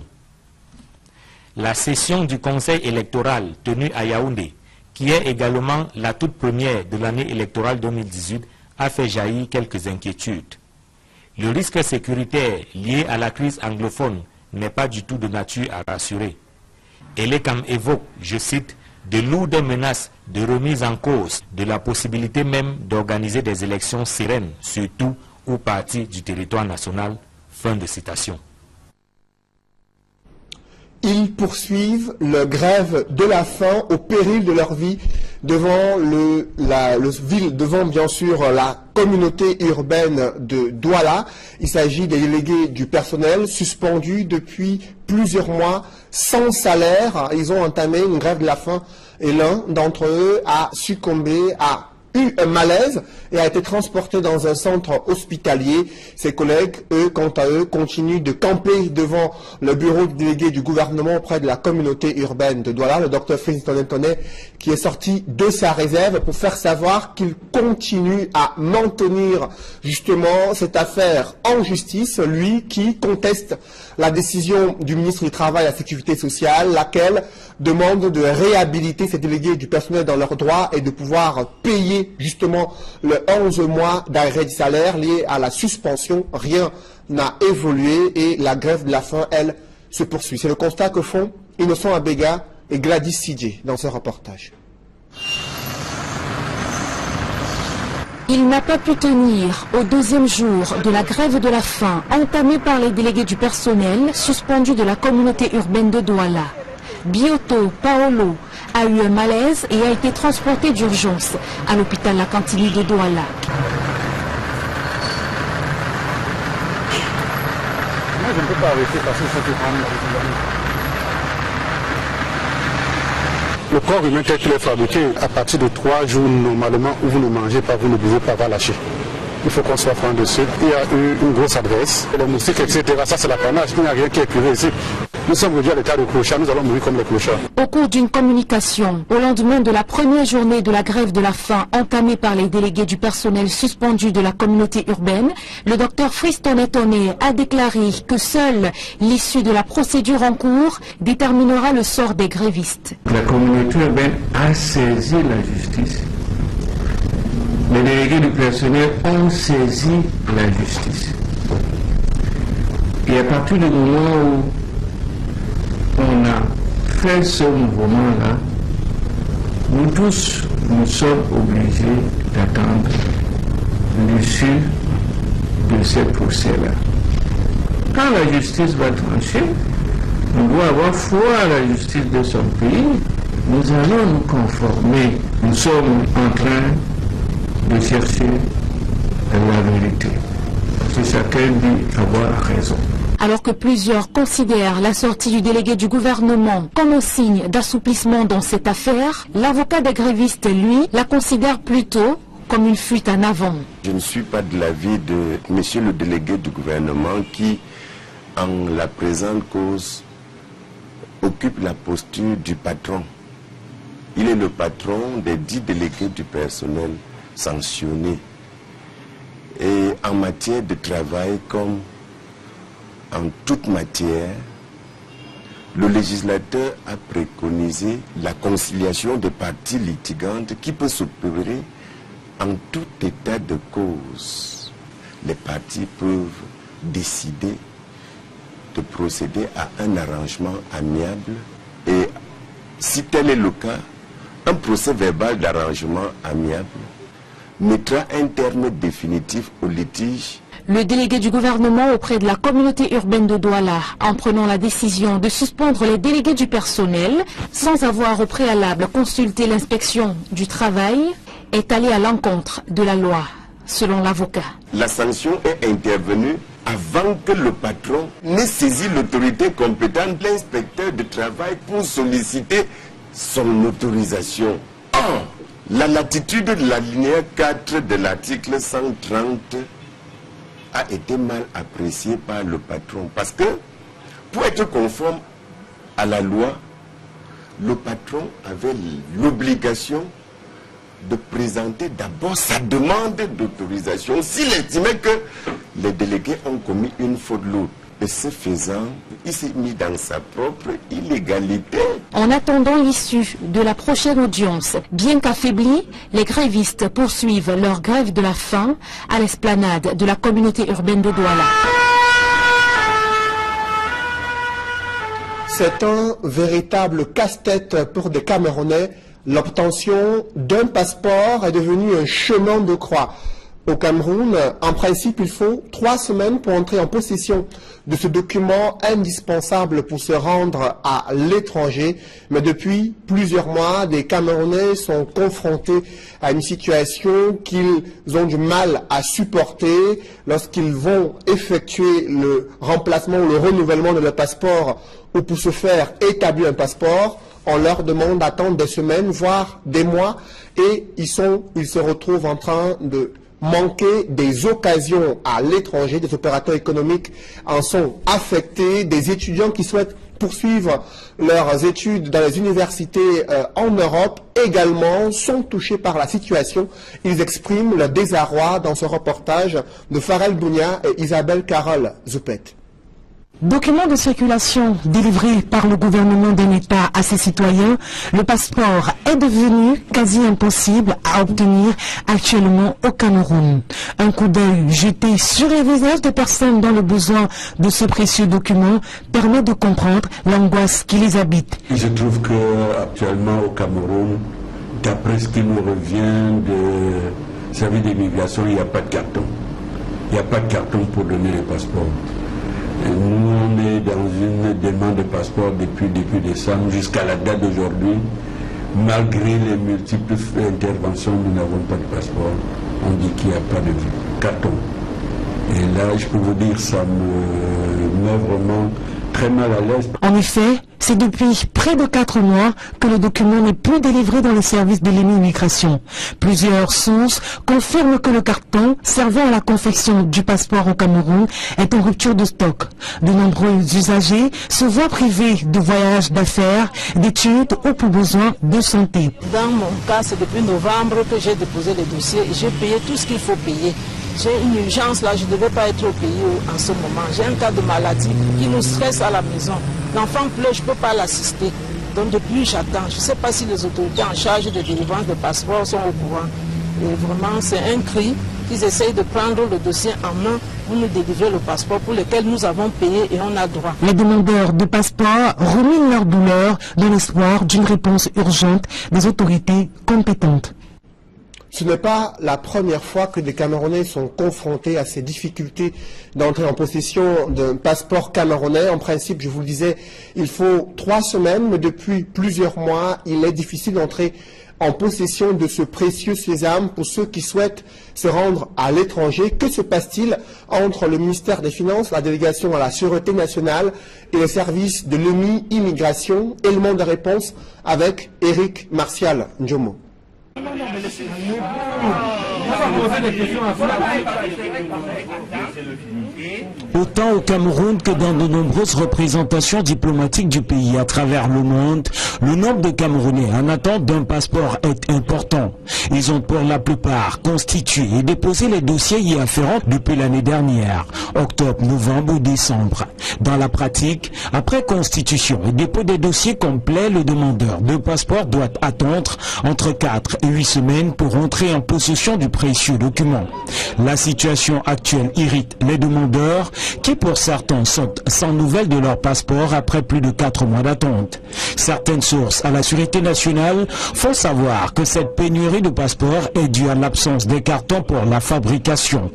La session du Conseil électoral tenue à Yaoundé, qui est également la toute première de l'année électorale 2018, a fait jaillir quelques inquiétudes. Le risque sécuritaire lié à la crise anglophone n'est pas du tout de nature à rassurer. Et l'ECAM évoque, je cite, de lourdes menaces de remise en cause de la possibilité même d'organiser des élections sereines sur tout ou partie du territoire national. Fin de citation. Ils poursuivent leur grève de la faim au péril de leur vie devant devant bien sûr la communauté urbaine de Douala. Il s'agit des délégués du personnel suspendus depuis plusieurs mois sans salaire. Ils ont entamé une grève de la faim et l'un d'entre eux a succombé à eu un malaise et a été transporté dans un centre hospitalier. Ses collègues, eux, quant à eux, continuent de camper devant le bureau du délégué du gouvernement auprès de la communauté urbaine de Douala, le docteur Fritz Tonnet, qui est sorti de sa réserve pour faire savoir qu'il continue à maintenir justement cette affaire en justice, lui qui conteste la décision du ministre du Travail et de la Sécurité sociale, laquelle demande de réhabiliter ces délégués du personnel dans leurs droits et de pouvoir payer justement le 11 mois d'arrêt du salaire lié à la suspension. Rien n'a évolué et la grève de la faim, elle, se poursuit. C'est le constat que font Innocent Abega et Gladys Sidje dans ce reportage. Il n'a pas pu tenir au deuxième jour de la grève de la faim entamée par les délégués du personnel suspendus de la communauté urbaine de Douala. Bioto Paolo a eu un malaise et a été transporté d'urgence à l'hôpital La Cantini de Douala. Moi, je ne peux pas arrêter parce que ça peut prendre. Le corps humain tel qu'il est fabriqué, à partir de 3 jours normalement où vous ne mangez pas, vous ne pouvez pas lâcher. Il faut qu'on soit franc dessus. Il y a eu une grosse adresse, les moustiques, etc. Ça c'est l'apanage, il n'y a rien qui est curé ici. Nous sommes réduits à l'état de clochard, nous allons mourir comme les clochards. Au cours d'une communication, au lendemain de la première journée de la grève de la faim entamée par les délégués du personnel suspendus de la communauté urbaine, le docteur Fritz Tonnet a déclaré que seule l'issue de la procédure en cours déterminera le sort des grévistes. La communauté urbaine a saisi la justice. Les délégués du personnel ont saisi la justice. Et à partir du moment où on a fait ce mouvement-là, nous tous, nous sommes obligés d'attendre l'issue de ce procès-là. Quand la justice va trancher, on doit avoir foi à la justice de son pays. Nous allons nous conformer. Nous sommes en train de chercher la vérité. c'est chacun dit avoir raison. Alors que plusieurs considèrent la sortie du délégué du gouvernement comme un signe d'assouplissement dans cette affaire, l'avocat des grévistes, lui, la considère plutôt comme une fuite en avant. Je ne suis pas de l'avis de monsieur le délégué du gouvernement qui, en la présente cause, occupe la posture du patron. Il est le patron des 10 délégués du personnel sanctionnés. Et en matière de travail, comme en toute matière, le législateur a préconisé la conciliation des parties litigantes qui peut s'opérer en tout état de cause. Les parties peuvent décider de procéder à un arrangement amiable et, si tel est le cas, un procès verbal d'arrangement amiable mettra un terme définitif au litige. Le délégué du gouvernement auprès de la communauté urbaine de Douala, en prenant la décision de suspendre les délégués du personnel sans avoir au préalable consulté l'inspection du travail, est allé à l'encontre de la loi, selon l'avocat. La sanction est intervenue avant que le patron n'ait saisi l'autorité compétente, l'inspecteur du travail, pour solliciter son autorisation. Or, la latitude de l'alinéa 4 de l'article 130 a été mal appréciée par le patron. Parce que, pour être conforme à la loi, le patron avait l'obligation de présenter d'abord sa demande d'autorisation s'il estimait que les délégués ont commis une faute lourde. Et ce faisant, il s'est mis dans sa propre illégalité. En attendant l'issue de la prochaine audience, bien qu'affaiblis, les grévistes poursuivent leur grève de la faim à l'esplanade de la communauté urbaine de Douala. C'est un véritable casse-tête pour des Camerounais. L'obtention d'un passeport est devenue un chemin de croix. Au Cameroun, en principe, il faut 3 semaines pour entrer en possession de ce document indispensable pour se rendre à l'étranger. Mais depuis plusieurs mois, des Camerounais sont confrontés à une situation qu'ils ont du mal à supporter lorsqu'ils vont effectuer le remplacement ou le renouvellement de leur passeport ou pour se faire établir un passeport. On leur demande d'attendre des semaines, voire des mois, et ils se retrouvent en train de manquer des occasions à l'étranger. Des opérateurs économiques en sont affectés, des étudiants qui souhaitent poursuivre leurs études dans les universités en Europe également sont touchés par la situation. Ils expriment leur désarroi dans ce reportage de Farel Bounia et Isabelle Carole Zoupet. Document de circulation délivré par le gouvernement d'un État à ses citoyens, le passeport est devenu quasi impossible à obtenir actuellement au Cameroun. Un coup d'œil jeté sur les visages des personnes dans le besoin de ce précieux document permet de comprendre l'angoisse qui les habite. Je trouve qu'actuellement au Cameroun, d'après ce qui nous revient de service d'immigration, il n'y a pas de carton. Il n'y a pas de carton pour donner les passeports. Nous, on est dans une demande de passeport depuis décembre jusqu'à la date d'aujourd'hui. Malgré les multiples interventions, nous n'avons pas de passeport. On dit qu'il n'y a pas de carton. Et là, je peux vous dire, ça me met vraiment très mal à l'aise. En effet, c'est depuis près de 4 mois que le document n'est plus délivré dans les services de l'immigration. Plusieurs sources confirment que le carton servant à la confection du passeport au Cameroun est en rupture de stock. De nombreux usagers se voient privés de voyages d'affaires, d'études ou pour besoin de santé. Dans mon cas, c'est depuis novembre que j'ai déposé les dossiers et j'ai payé tout ce qu'il faut payer. J'ai une urgence là, je ne devais pas être au pays en ce moment. J'ai un cas de maladie qui nous stresse à la maison. L'enfant pleure, je ne peux pas l'assister. Donc depuis, j'attends. Je ne sais pas si les autorités en charge de délivrance de passeports sont au courant. Et vraiment, c'est un cri qu'ils essayent de prendre le dossier en main pour nous délivrer le passeport pour lequel nous avons payé et on a droit. Les demandeurs de passeports ruminent leur douleur dans l'espoir d'une réponse urgente des autorités compétentes. Ce n'est pas la première fois que des Camerounais sont confrontés à ces difficultés d'entrer en possession d'un passeport camerounais. En principe, je vous le disais, il faut 3 semaines, mais depuis plusieurs mois, il est difficile d'entrer en possession de ce précieux sésame pour ceux qui souhaitent se rendre à l'étranger. Que se passe-t-il entre le ministère des Finances, la délégation à la Sûreté nationale et le service de l'EMI Immigration? Élément de réponse avec Eric Martial Ndjomo. Autant au Cameroun que dans de nombreuses représentations diplomatiques du pays à travers le monde, le nombre de Camerounais en attente d'un passeport est important. Ils ont pour la plupart constitué et déposé les dossiers y afférents depuis l'année dernière, octobre, novembre ou décembre. Dans la pratique, après constitution et dépôt des dossiers complets, le demandeur de passeport doit attendre entre 4 et 8 semaines pour entrer en possession du précieux document. La situation actuelle irrite les demandeurs qui pour certains sont sans nouvelles de leur passeport après plus de 4 mois d'attente. Certaines sources à la Sûreté nationale font savoir que cette pénurie de passeports est due à l'absence des cartons pour la fabrication.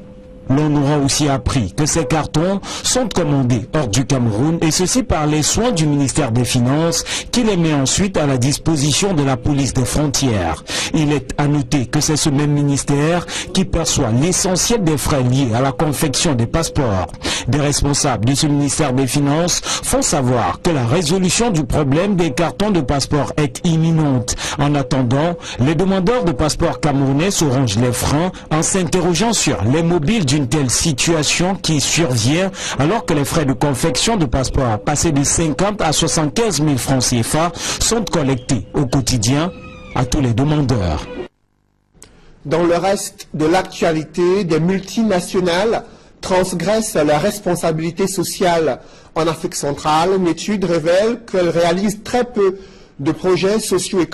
L'on aura aussi appris que ces cartons sont commandés hors du Cameroun et ceci par les soins du ministère des Finances qui les met ensuite à la disposition de la police des frontières. Il est à noter que c'est ce même ministère qui perçoit l'essentiel des frais liés à la confection des passeports. Des responsables de ce ministère des Finances font savoir que la résolution du problème des cartons de passeport est imminente. En attendant, les demandeurs de passeports camerounais se rongent les freins en s'interrogeant sur les mobiles d'une telle situation qui survient alors que les frais de confection de passeports passés de 50 à 75 000 francs CFA sont collectés au quotidien à tous les demandeurs. Dans le reste de l'actualité, des multinationales transgressent la responsabilité sociale en Afrique centrale. Une étude révèle qu'elles réalisent très peu de projets socio-économiques